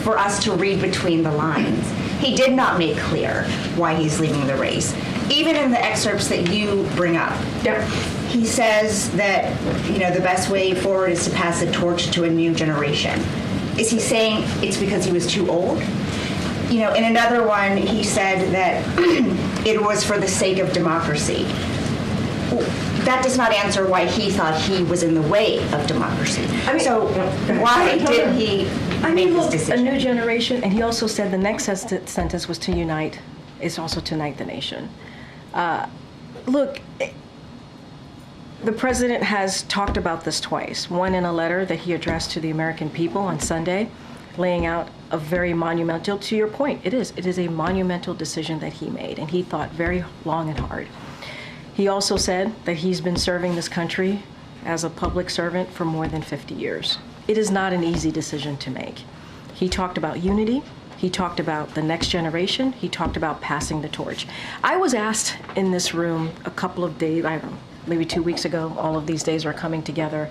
for us to read between the lines. He did not make clear why he's leaving the race. Even in the excerpts that you bring up. Yep. He says that, the best way forward is to pass the torch to a new generation. Is he saying it's because he was too old? In another one, he said that it was for the sake of democracy. That does not answer why he thought he was in the way of democracy. Why did he make this decision? A new generation, and he also said the next sentence was to unite. It's also to unite the nation. Look, the president has talked about this twice. One in a letter that he addressed to the American people on Sunday, laying out a very monumental, to your point, it is a monumental decision that he made, and he thought very long and hard. He also said that he's been serving this country as a public servant for more than 50 years. It is not an easy decision to make. He talked about unity. He talked about the next generation. He talked about passing the torch. I was asked in this room a couple of days, I don't know, maybe 2 weeks ago, all of these days are coming together,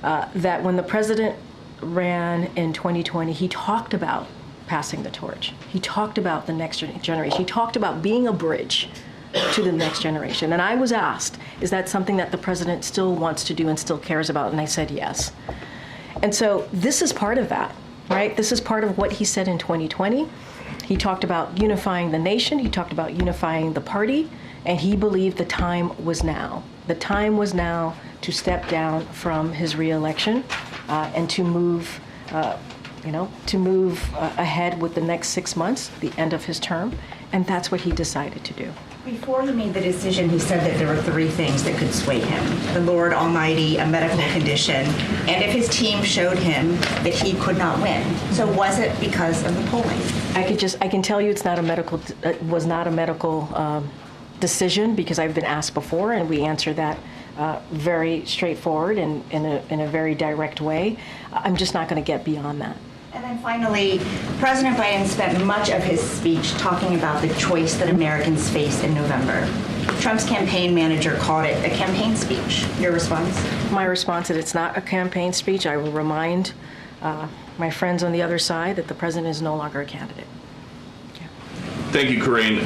that when the president ran in 2020, he talked about passing the torch. He talked about the next generation. He talked about being a bridge to the next generation. And I was asked, is that something that the president still wants to do and still cares about? And I said yes. And so this is part of that, right? This is part of what he said in 2020. He talked about unifying the nation. He talked about unifying the party. And he believed the time was now. The time was now to step down from his reelection and to move, ahead with the next 6 months, the end of his term. And that's what he decided to do. Before he made the decision, he said that there were 3 things that could sway him: the Lord Almighty, a medical condition, and if his team showed him that he could not win. So was it because of the polling? I can tell you it was not a medical decision, because I've been asked before, and we answer that very straightforward and in a very direct way. I'm just not going to get beyond that. And then finally, President Biden spent much of his speech talking about the choice that Americans face in November. Trump's campaign manager called it a campaign speech. Your response? My response is it's not a campaign speech. I will remind my friends on the other side that the president is no longer a candidate. Thank you, Karine.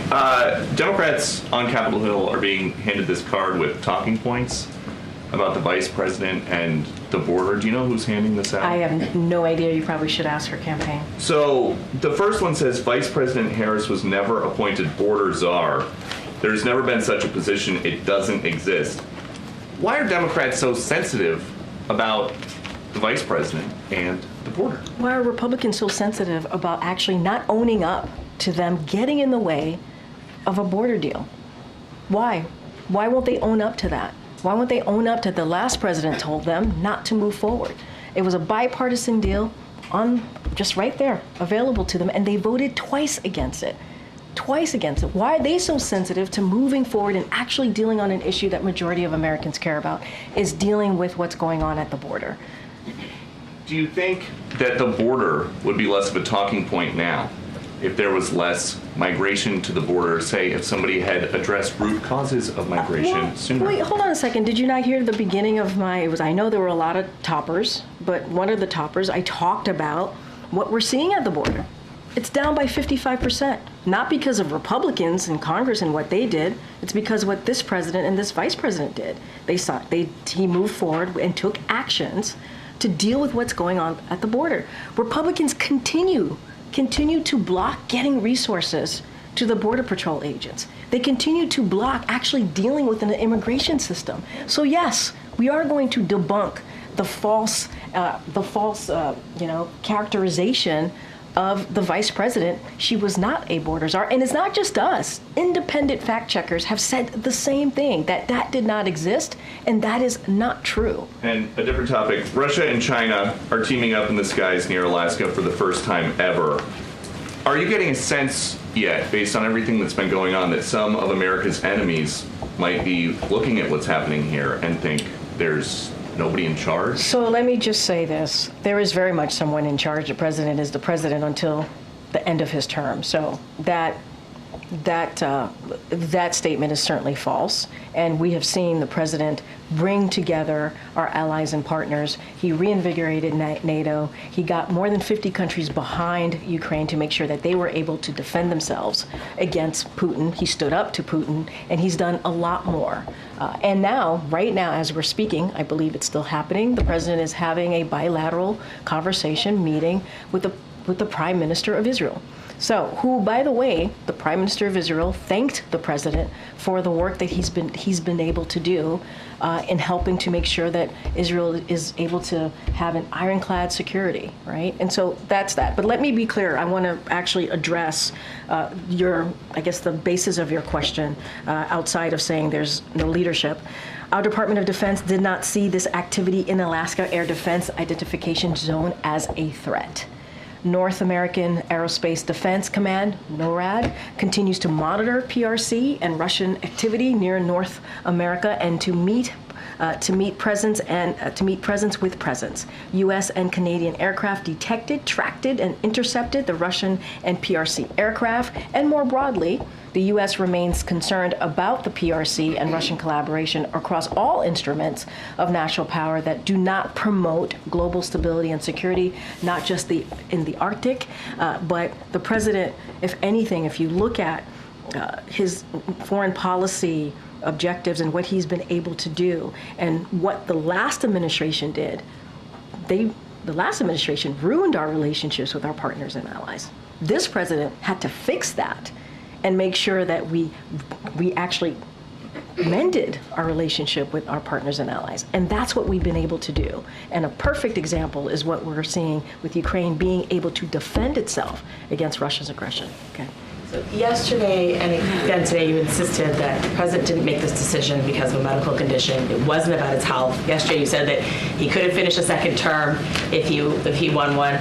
Democrats on Capitol Hill are being handed this card with talking points about the vice president and the border. Do you know who's handing this out? I have no idea. You probably should ask her campaign. So the first one says, Vice President Harris was never appointed border czar. There's never been such a position. It doesn't exist. Why are Democrats so sensitive about the vice president and the border? Why are Republicans so sensitive about actually not owning up to them getting in the way of a border deal? Why? Why won't they own up to that? Why won't they own up to the last president told them not to move forward? It was a bipartisan deal on just right there, available to them, and they voted twice against it. Twice against it. Why are they so sensitive to moving forward and actually dealing on an issue that majority of Americans care about, is dealing with what's going on at the border? Do you think that the border would be less of a talking point now if there was less migration to the border, say if somebody had addressed root causes of migration sooner? Wait, hold on a second. Did you not hear the beginning of I know there were a lot of toppers, but one of the toppers, I talked about what we're seeing at the border. It's down by 55%, not because of Republicans in Congress and what they did. It's because what this president and this vice president did. He moved forward and took actions to deal with what's going on at the border. Republicans continue to block getting resources to the Border Patrol agents. They continue to block actually dealing with an immigration system. So yes, we are going to debunk the false characterization of the vice president. She was not a border czar. And it's not just us. Independent fact checkers have said the same thing, that did not exist, and that is not true. And a different topic, Russia and China are teaming up in the skies near Alaska for the first time ever. Are you getting a sense yet, based on everything that's been going on, that some of America's enemies might be looking at what's happening here and think there's nobody in charge? So let me just say this. There is very much someone in charge. The president is the president until the end of his term. So that statement is certainly false. And we have seen the president bring together our allies and partners. He reinvigorated NATO. He got more than 50 countries behind Ukraine to make sure that they were able to defend themselves against Putin. He stood up to Putin, and he's done a lot more. And now, right now, as we're speaking, I believe it's still happening, the president is having a bilateral conversation meeting with the Prime Minister of Israel. So, who, by the way, the Prime Minister of Israel thanked the president for the work that he's been able to do in helping to make sure that Israel is able to have an ironclad security, right? And so that's that. But let me be clear. I want to actually address the basis of your question outside of saying there's no leadership. Our Department of Defense did not see this activity in Alaska Air Defense Identification Zone as a threat. North American Aerospace Defense Command, NORAD, continues to monitor PRC and Russian activity near North America and to meet presence with presence. U.S. and Canadian aircraft detected, tracked, and intercepted the Russian and PRC aircraft, and more broadly, the U.S. remains concerned about the PRC and Russian collaboration across all instruments of national power that do not promote global stability and security, not just in the Arctic, but the president, if anything, if you look at his foreign policy objectives and what he's been able to do and what the last administration did, the last administration ruined our relationships with our partners and allies. This president had to fix that and make sure that we actually mended our relationship with our partners and allies. And that's what we've been able to do. And a perfect example is what we're seeing with Ukraine being able to defend itself against Russia's aggression. Okay. So yesterday and again today, you insisted that the president didn't make this decision because of a medical condition. It wasn't about his health. Yesterday, you said that he couldn't finish a second term if he won one.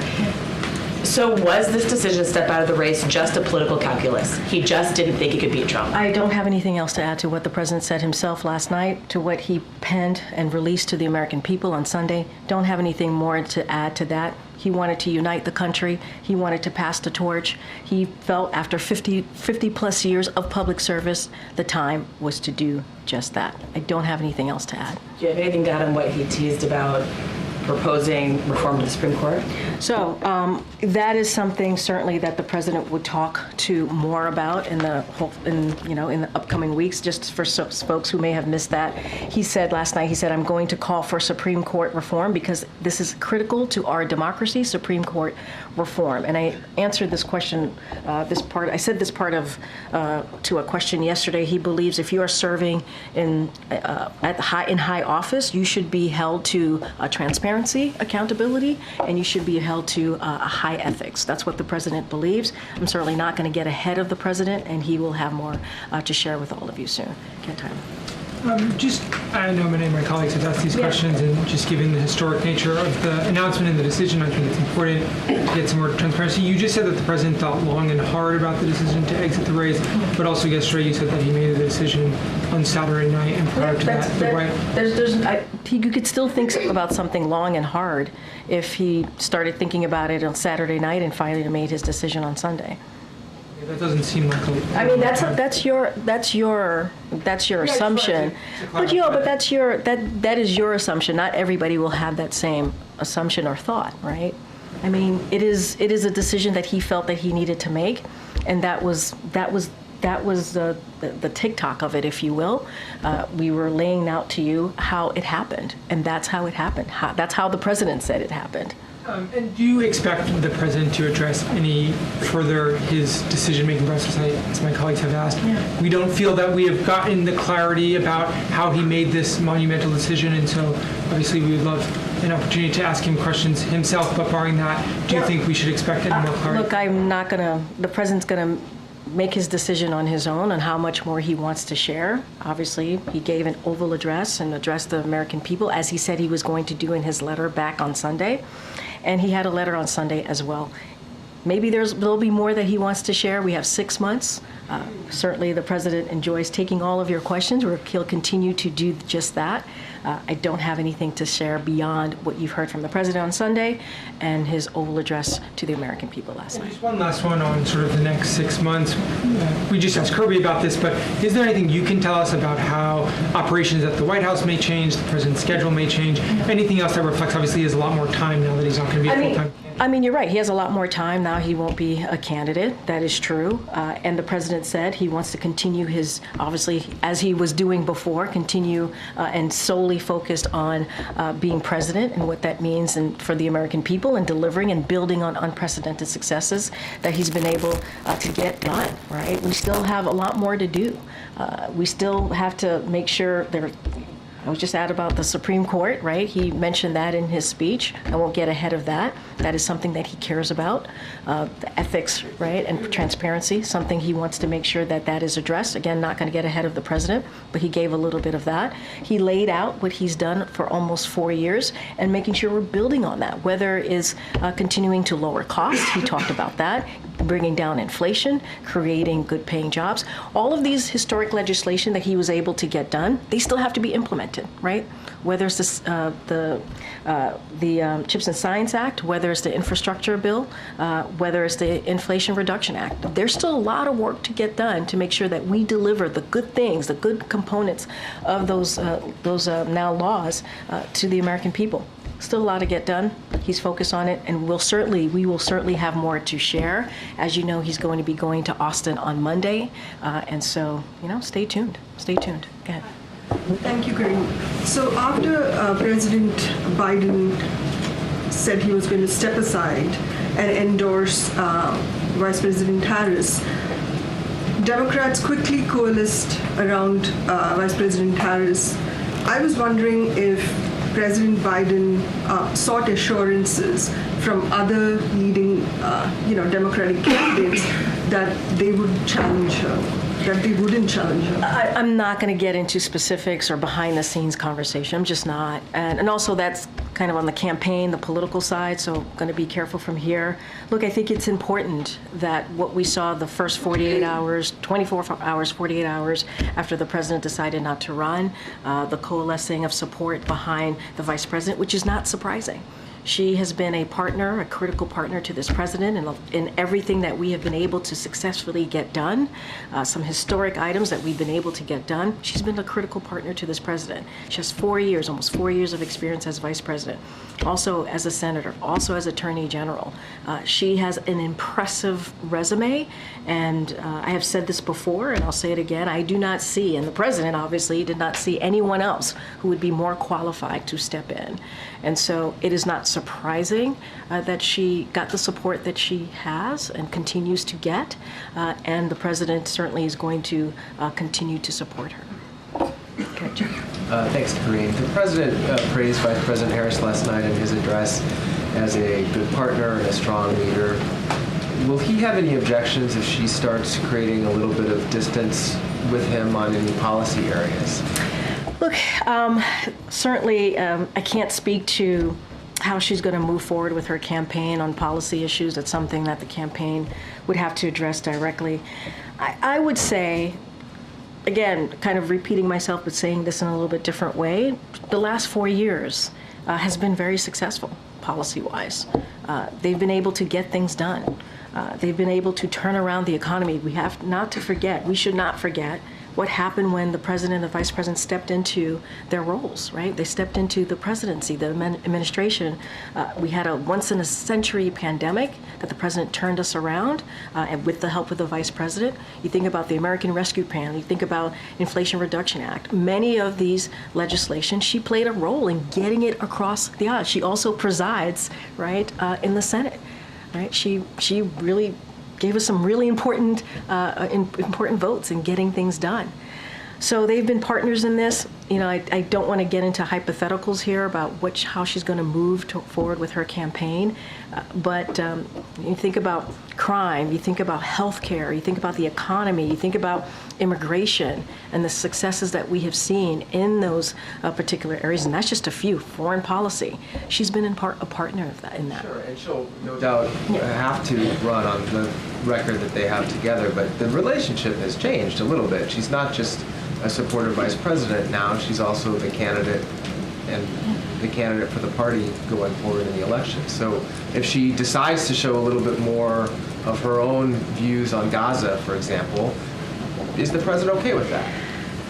So was this decision to step out of the race just a political calculus? He just didn't think he could beat Trump? I don't have anything else to add to what the president said himself last night, to what he penned and released to the American people on Sunday. Don't have anything more to add to that. He wanted to unite the country. He wanted to pass the torch. He felt after 50 plus years of public service, the time was to do just that. I don't have anything else to add. Do you have anything to add on what he teased about proposing reform of the Supreme Court? So that is something certainly that the president would talk to more about in the upcoming weeks. Just for folks who may have missed that, he said last night, I'm going to call for Supreme Court reform because this is critical to our democracy, Supreme Court reform. And I answered this question, to a question yesterday. He believes if you are serving in high office, you should be held to transparency, accountability, and you should be held to a high ethics. That's what the president believes. I'm certainly not going to get ahead of the president, and he will have more to share with all of you soon. I know many of my colleagues have asked these questions, and just given the historic nature of the announcement and the decision, I think it's important to get some more transparency. You just said that the president thought long and hard about the decision to exit the race, but also yesterday you said that he made the decision on Saturday night, and prior to that, you could still think about something long and hard if he started thinking about it on Saturday night and finally made his decision on Sunday. That doesn't seem like I mean, that's your assumption. But that is your assumption. Not everybody will have that same assumption or thought, right? I mean, it is a decision that he felt that he needed to make, and that was the TikTok of it, if you will. We were laying out to you how it happened, and that's how it happened. That's how the president said it happened. And do you expect the president to address any further his decision-making process, as my colleagues have asked? Yeah. We don't feel that we have gotten the clarity about how he made this monumental decision, and so obviously we would love an opportunity to ask him questions himself, but barring that, do you think we should expect any more clarity? Look, I'm not going to, the president's going to make his decision on his own on how much more he wants to share. Obviously, he gave an Oval address and addressed the American people, as he said he was going to do in his letter back on Sunday. And he had a letter on Sunday as well. Maybe there'll be more that he wants to share. We have 6 months. Certainly, the president enjoys taking all of your questions, or he'll continue to do just that. I don't have anything to share beyond what you've heard from the president on Sunday and his Oval address to the American people last night. Just one last one on sort of the next 6 months. We just asked Kirby about this, but is there anything you can tell us about how operations at the White House may change, the president's schedule may change, anything else that reflects, obviously, he has a lot more time now that he's not going to be a full-time candidate? I mean, you're right. He has a lot more time now. He won't be a candidate. That is true. And the president said he wants to continue his, obviously, as he was doing before, continue and solely focused on being president and what that means and for the American people, and delivering and building on unprecedented successes that he's been able to get done, right? We still have a lot more to do. We still have to make sure I was just out about the Supreme Court, right? He mentioned that in his speech. I won't get ahead of that. That is something that he cares about. The ethics, right, and transparency, something he wants to make sure that that is addressed. Again, not going to get ahead of the president, but he gave a little bit of that. He laid out what he's done for almost 4 years and making sure we're building on that, whether it is continuing to lower costs. He talked about that, bringing down inflation, creating good-paying jobs. All of these historic legislation that he was able to get done, they still have to be implemented, right? Whether it's the Chips and Science Act, whether it's the infrastructure bill, whether it's the Inflation Reduction Act. There's still a lot of work to get done to make sure that we deliver the good things, the good components of those now laws to the American people. Still a lot to get done. He's focused on it, and we will certainly have more to share. As you know, he's going to be going to Austin on Monday, and so, stay tuned. Stay tuned. Go ahead. Thank you, Karine. So after President Biden said he was going to step aside and endorse Vice President Harris, Democrats quickly coalesced around Vice President Harris. I was wondering if President Biden sought assurances from other leading, Democratic candidates that they would challenge her. That they wouldn't challenge her. I'm not going to get into specifics or behind-the-scenes conversation. I'm just not. And also that's kind of on the campaign, the political side, so I'm going to be careful from here. Look, I think it's important that what we saw the first 48 hours, 24 hours, 48 hours after the president decided not to run, the coalescing of support behind the vice president, which is not surprising. She has been a partner, a critical partner to this president in everything that we have been able to successfully get done. Some historic items that we've been able to get done. She's been a critical partner to this president. She has 4 years, almost 4 years of experience as vice president, also as a senator, also as attorney general. She has an impressive resume, and I have said this before, and I'll say it again, I do not see, and the president obviously did not see anyone else who would be more qualified to step in. And so it is not surprising that she got the support that she has and continues to get, and the president certainly is going to continue to support her. Okay, Jeff. Thanks, Karine. The president praised Vice President Harris last night in his address as a good partner and a strong leader. Will he have any objections if she starts creating a little bit of distance with him on any policy areas? Look, certainly I can't speak to how she's going to move forward with her campaign on policy issues. That's something that the campaign would have to address directly. I would say, again, kind of repeating myself but saying this in a little bit different way, the last 4 years has been very successful policy-wise. They've been able to get things done. They've been able to turn around the economy. We have not to forget, we should not forget, what happened when the president and the vice president stepped into their roles, right? They stepped into the presidency, the administration. We had a once-in-a-century pandemic that the president turned us around, and with the help of the vice president. You think about the American Rescue Plan, you think about Inflation Reduction Act. Many of these legislation, she played a role in getting it across the aisle. She also presides, right, in the Senate, right? She really gave us some really important votes in getting things done. So they've been partners in this. You know, I don't want to get into hypotheticals here about how she's going to move forward with her campaign, but you think about crime, you think about healthcare, you think about the economy, you think about immigration and the successes that we have seen in those particular areas, and that's just a few. Foreign policy, she's been a partner of that, in that. Sure, and she'll no doubt have to run on the record that they have together, but the relationship has changed a little bit. She's not just a supporter vice president now, she's also the candidate and the candidate for the party going forward in the election. So if she decides to show a little bit more of her own views on Gaza, for example, is the president okay with that?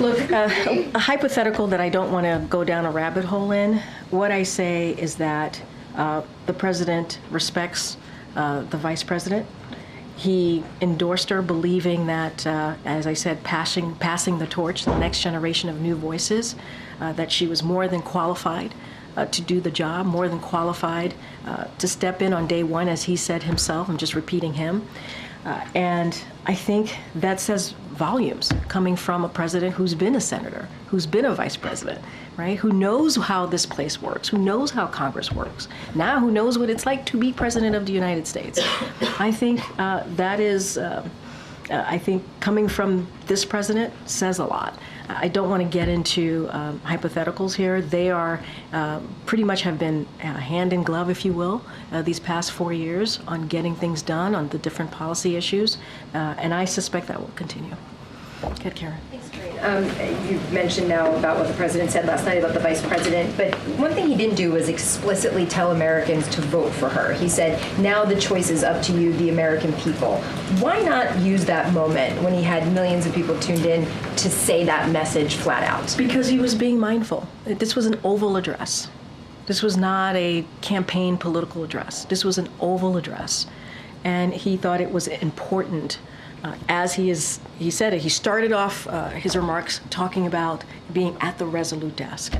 Look, a hypothetical that I don't want to go down a rabbit hole in, what I say is that the president respects the vice president. He endorsed her, believing that, as I said, passing the torch to the next generation of new voices, that she was more than qualified to do the job, more than qualified to step in on day one, as he said himself. I'm just repeating him. And I think that says volumes coming from a president who's been a senator, who's been a vice president, right? Who knows how this place works, who knows how Congress works, now who knows what it's like to be president of the United States. I think that is, I think coming from this president says a lot. I don't want to get into hypotheticals here. They are pretty much have been hand in glove, if you will, these past 4 years on getting things done on the different policy issues, and I suspect that will continue. Go ahead, Karen. Thanks, Karine. You mentioned now about what the president said last night about the vice president, but one thing he didn't do was explicitly tell Americans to vote for her. He said, now the choice is up to you, the American people. Why not use that moment when he had millions of people tuned in to say that message flat out? Because he was being mindful. This was an Oval address. This was not a campaign political address. This was an Oval address. And he thought it was important. As he said it, he started off his remarks talking about being at the Resolute desk,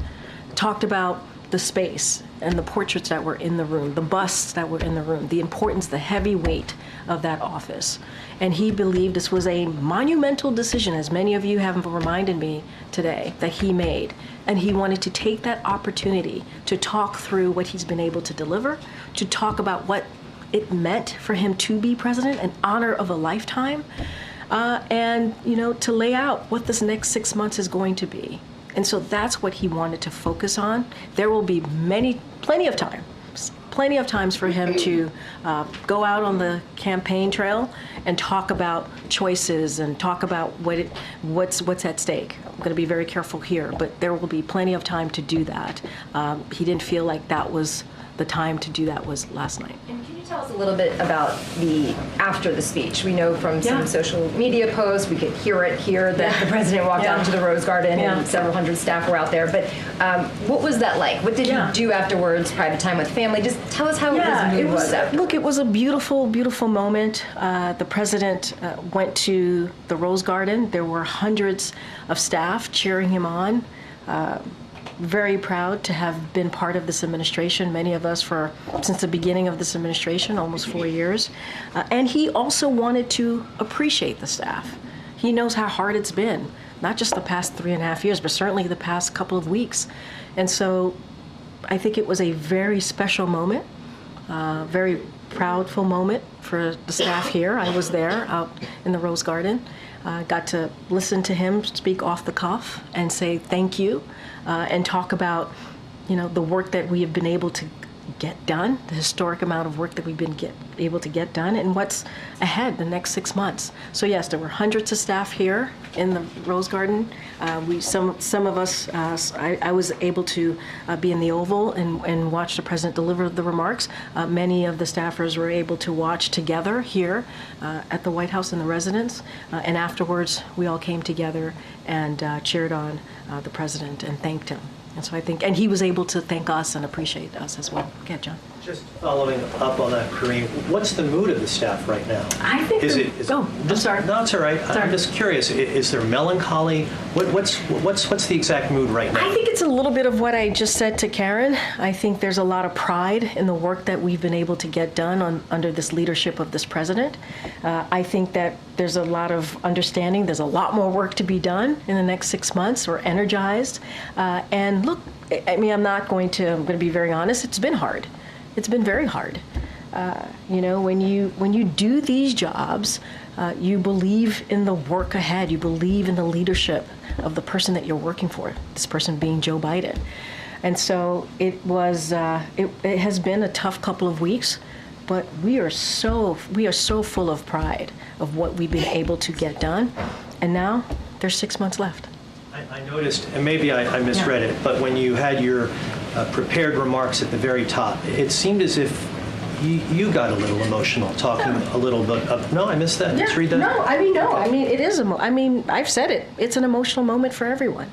talked about the space and the portraits that were in the room, the busts that were in the room, the importance, the heavy weight of that office. And he believed this was a monumental decision, as many of you have reminded me today, that he made. And he wanted to take that opportunity to talk through what he's been able to deliver, to talk about what it meant for him to be president, an honor of a lifetime, and to lay out what this next 6 months is going to be. And so that's what he wanted to focus on. There will be plenty of times for him to go out on the campaign trail and talk about choices and talk about what's at stake. I'm going to be very careful here, but there will be plenty of time to do that. He didn't feel like that was the time to do that was last night. And can you tell us a little bit about after the speech? We know from some social media posts, we could hear it here that the president walked out to the Rose Garden and several hundred staff were out there. But what was that like? What did you do afterwards? Private time with family? Just tell us how his mood was after. Look, it was a beautiful, beautiful moment. The president went to the Rose Garden. There were hundreds of staff cheering him on. Very proud to have been part of this administration, many of us since the beginning of this administration, almost 4 years. And he also wanted to appreciate the staff. He knows how hard it's been, not just the past 3.5 years, but certainly the past couple of weeks. And so I think it was a very special moment, very proudful moment for the staff here. I was there out in the Rose Garden. Got to listen to him speak off the cuff and say thank you, and talk about the work that we have been able to get done, the historic amount of work that we've been able to get done, and what's ahead the next 6 months. So yes, there were hundreds of staff here in the Rose Garden. Some of us, I was able to be in the Oval and watch the president deliver the remarks. Many of the staffers were able to watch together here at the White House in the residence, and afterwards we all came together and cheered on the president and thanked him. And so I think, and he was able to thank us and appreciate us as well. Go ahead, John. Just following up on that, Karine, what's the mood of the staff right now? I think I'm sorry. No, it's all right. I'm just curious. Is there melancholy? What's the exact mood right now? I think it's a little bit of what I just said to Karen. I think there's a lot of pride in the work that we've been able to get done under this leadership of this president. I think that there's a lot of understanding. There's a lot more work to be done in the next 6 months. We're energized. And look, I mean, I'm going to be very honest. It's been hard. It's been very hard. When you do these jobs, you believe in the work ahead. You believe in the leadership of the person that you're working for, this person being Joe Biden. And so it has been a tough couple of weeks, but we are so full of pride of what we've been able to get done. And now there's 6 months left. I noticed, and maybe I misread it, but when you had your prepared remarks at the very top, it seemed as if you got a little emotional, talking a little bit of, no, I missed that. Let's read that. No, it is, I've said it. It's an emotional moment for everyone,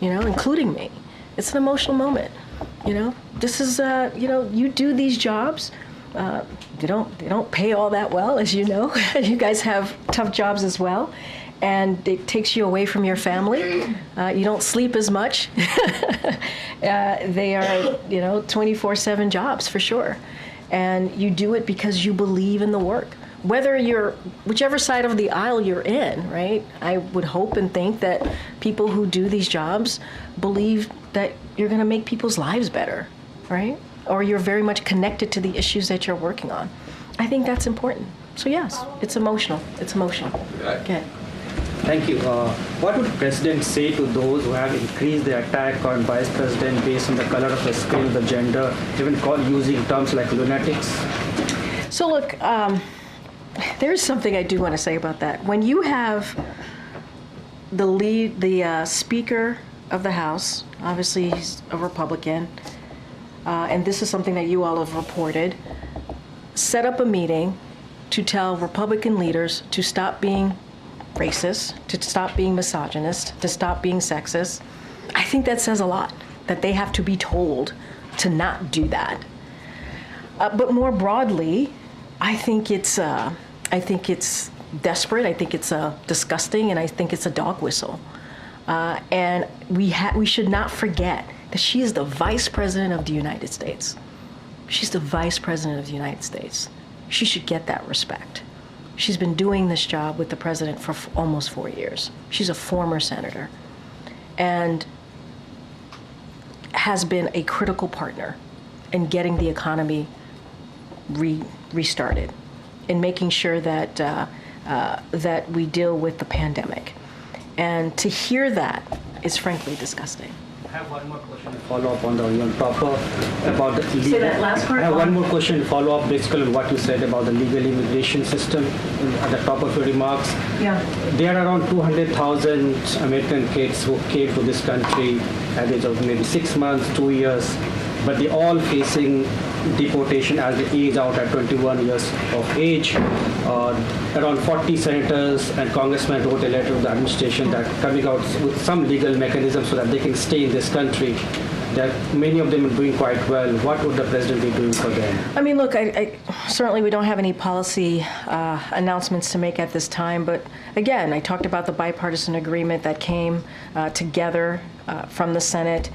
including me. It's an emotional moment, This is, you do these jobs. They don't pay all that well, as you know. You guys have tough jobs as well. And it takes you away from your family. You don't sleep as much. They are, 24/7 jobs for sure. And you do it because you believe in the work. Whichever side of the aisle you're in, right? I would hope and think that people who do these jobs believe that you're going to make people's lives better, right? Or you're very much connected to the issues that you're working on. I think that's important. So yes, it's emotional. It's emotional. Okay. Thank you. What would the president say to those who have increased the attack on vice president based on the color of the skin, the gender, even using terms like lunatics? So look, there's something I do want to say about that. When you have the Speaker of the House, obviously he's a Republican, and this is something that you all have reported, set up a meeting to tell Republican leaders to stop being racist, to stop being misogynist, to stop being sexist. I think that says a lot, that they have to be told to not do that. But more broadly, I think it's desperate. I think it's disgusting, and I think it's a dog whistle. And we should not forget that she is the Vice President of the United States. She's the Vice President of the United States. She should get that respect. She's been doing this job with the president for almost 4 years. She's a former senator and has been a critical partner in getting the economy restarted, in making sure that that we deal with the pandemic. And to hear that is frankly disgusting. I have one more question to follow up on the proper about the legal. Say that last part. I have one more question to follow up basically on what you said about the legal immigration system at the top of your remarks. Yeah. There are around 200,000 American kids who came to this country at the age of maybe 6 months, 2 years, but they all facing deportation as they age out at 21 years of age. Around 40 senators and congressmen wrote a letter to the administration that coming out with some legal mechanism so that they can stay in this country. That many of them are doing quite well. What would the president be doing for them? I mean, look, I certainly we don't have any policy announcements to make at this time. But again, I talked about the bipartisan agreement that came together from the Senate,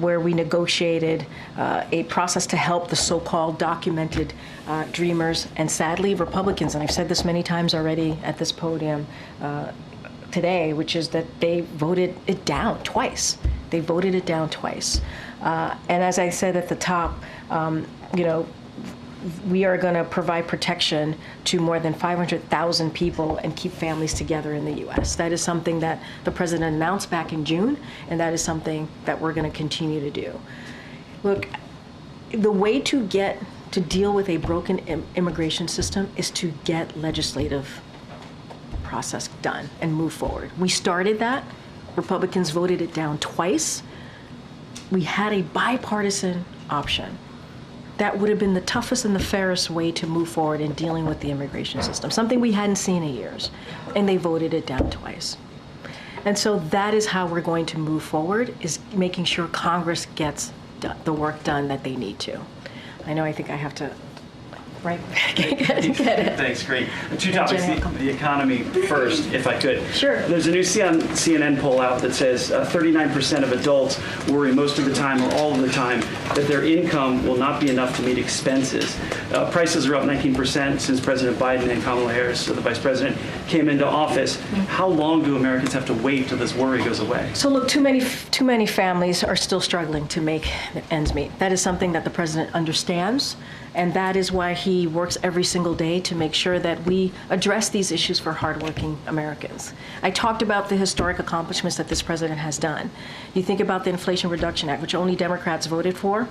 where we negotiated a process to help the so-called documented dreamers. And sadly, Republicans, and I've said this many times already at this podium today, which is that they voted it down twice. They voted it down twice. And as I said at the top, we are going to provide protection to more than 500,000 people and keep families together in the U.S. That is something that the president announced back in June, and that is something that we're going to continue to do. Look, the way to deal with a broken immigration system is to get legislative process done and move forward. We started that. Republicans voted it down twice. We had a bipartisan option. That would have been the toughest and the fairest way to move forward in dealing with the immigration system, something we hadn't seen in years, and they voted it down twice. And so that is how we're going to move forward, is making sure Congress gets the work done that they need to. I think I have to, right? Get it. Thanks, great. Two topics, the economy first, if I could. Sure. There's a new CNN poll out that says 39% of adults worry most of the time or all of the time that their income will not be enough to meet expenses. Prices are up 19% since President Biden and Kamala Harris, so the vice president, came into office. How long do Americans have to wait till this worry goes away? So look, too many families are still struggling to make ends meet. That is something that the president understands, and that is why he works every single day to make sure that we address these issues for hardworking Americans. I talked about the historic accomplishments that this president has done. You think about the Inflation Reduction Act, which only Democrats voted for.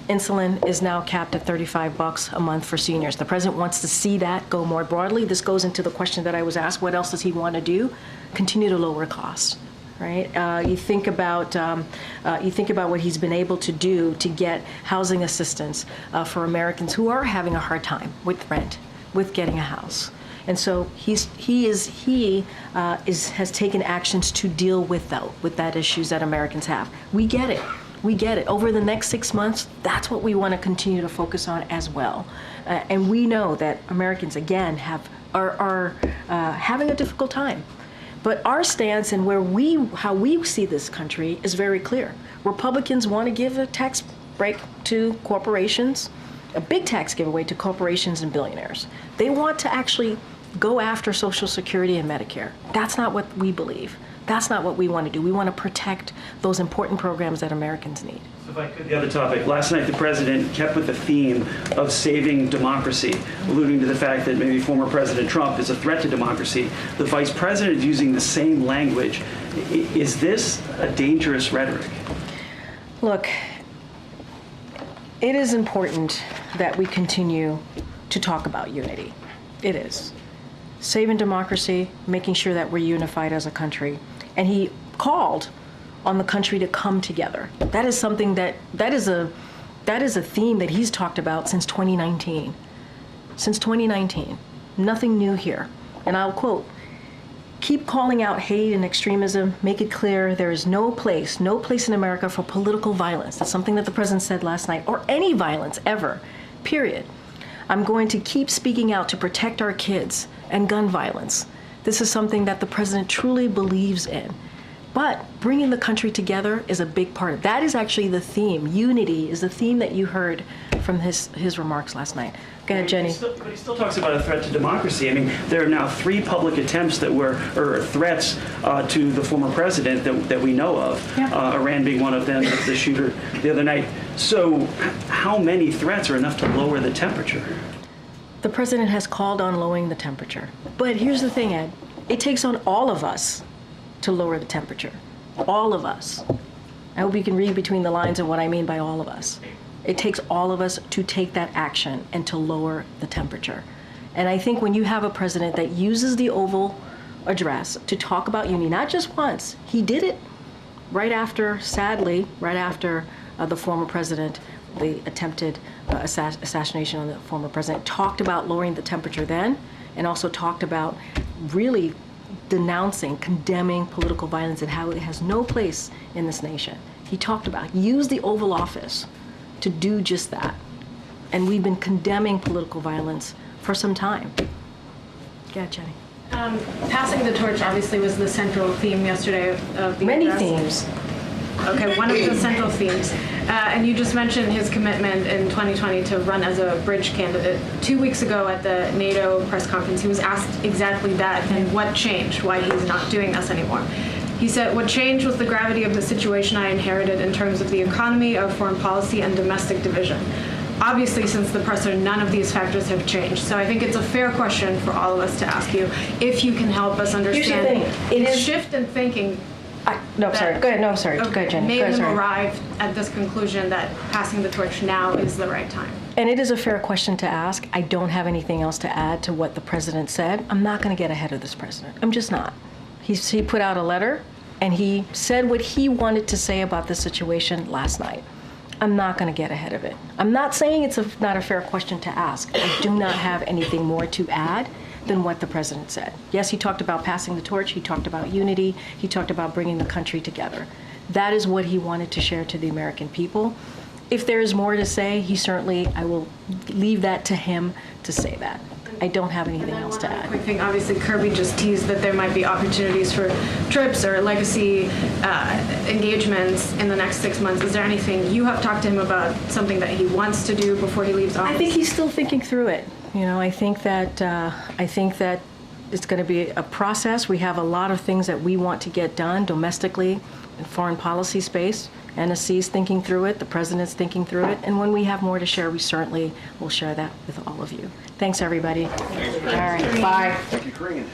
Insulin is now capped at $35 a month for seniors. The president wants to see that go more broadly. This goes into the question that I was asked, what else does he want to do? Continue to lower costs, right? You think about what he's been able to do to get housing assistance for Americans who are having a hard time with rent, with getting a house. And so he has taken actions to deal with that issues that Americans have. We get it. We get it. Over the next 6 months, that's what we want to continue to focus on as well. And we know that Americans, again, are having a difficult time. But our stance and how we see this country is very clear. Republicans want to give a tax break to corporations, a big tax giveaway to corporations and billionaires. They want to actually go after Social Security and Medicare. That's not what we believe. That's not what we want to do. We want to protect those important programs that Americans need. So if I could, the other topic. Last night, the president kept with the theme of saving democracy, alluding to the fact that maybe former President Trump is a threat to democracy. The vice president is using the same language. Is this a dangerous rhetoric? Look, it is important that we continue to talk about unity. It is. Saving democracy, making sure that we're unified as a country. And he called on the country to come together. That is something that is a theme that he's talked about since 2019. Since 2019. Nothing new here. And I'll quote, "Keep calling out hate and extremism. Make it clear there is no place in America for political violence." That's something that the president said last night, or any violence ever, period. "I'm going to keep speaking out to protect our kids and gun violence." This is something that the president truly believes in. But bringing the country together is a big part of that. Is actually the theme. Unity is the theme that you heard from his remarks last night. Go ahead, Jenny. But he still talks about a threat to democracy. I mean, there are now 3 public attempts or threats to the former president that we know of. Yeah. Iran being one of them, the shooter the other night. So how many threats are enough to lower the temperature? The president has called on lowering the temperature. But here's the thing, Ed. It takes on all of us to lower the temperature. All of us. I hope you can read between the lines of what I mean by all of us. It takes all of us to take that action and to lower the temperature. And I think when you have a president that uses the Oval Address to talk about unity, not just once, he did it sadly, right after the former president, the attempted assassination on the former president, talked about lowering the temperature then, and also talked about really denouncing, condemning political violence and how it has no place in this nation. He used the Oval Office to do just that. And we've been condemning political violence for some time. Go ahead, Jenny. Passing the torch obviously was the central theme yesterday of the Many address. themes. Okay, one of the central themes. And you just mentioned his commitment in 2020 to run as a bridge candidate. 2 weeks ago at the NATO press conference, he was asked exactly that and what changed, why he's not doing this anymore. He said, "What changed was the gravity of the situation I inherited in terms of the economy, of foreign policy, and domestic division. Obviously, since the presser, none of these factors have changed. So I think it's a fair question for all of us to ask you if you can help us understand Here's the thing. the shift in thinking No, sorry. Go ahead. No, sorry. Go ahead, Jenny. Made Go ahead, him sorry. arrive at this conclusion that passing the torch now is the right time. And it is a fair question to ask. I don't have anything else to add to what the president said. I'm not going to get ahead of this president. I'm just not. He put out a letter, and he said what he wanted to say about the situation last night. I'm not going to get ahead of it. I'm not saying it's not a fair question to ask. I do not have anything more to add than what the president said. Yes, he talked about passing the torch. He talked about unity. He talked about bringing the country together. That is what he wanted to share to the American people. If there is more to say, I will leave that to him to say that. I don't have anything else to add. Quick thing, obviously Kirby just teased that there might be opportunities for trips or legacy engagements in the next 6 months. Is there anything you have talked to him about, something that he wants to do before he leaves office? I think he's still thinking through it. I think that it's going to be a process. We have a lot of things that we want to get done domestically in foreign policy space. NSC is thinking through it. The president's thinking through it. And when we have more to share, we certainly will share that with all of you. Thanks, everybody. All right. Bye. Thank you, Karine.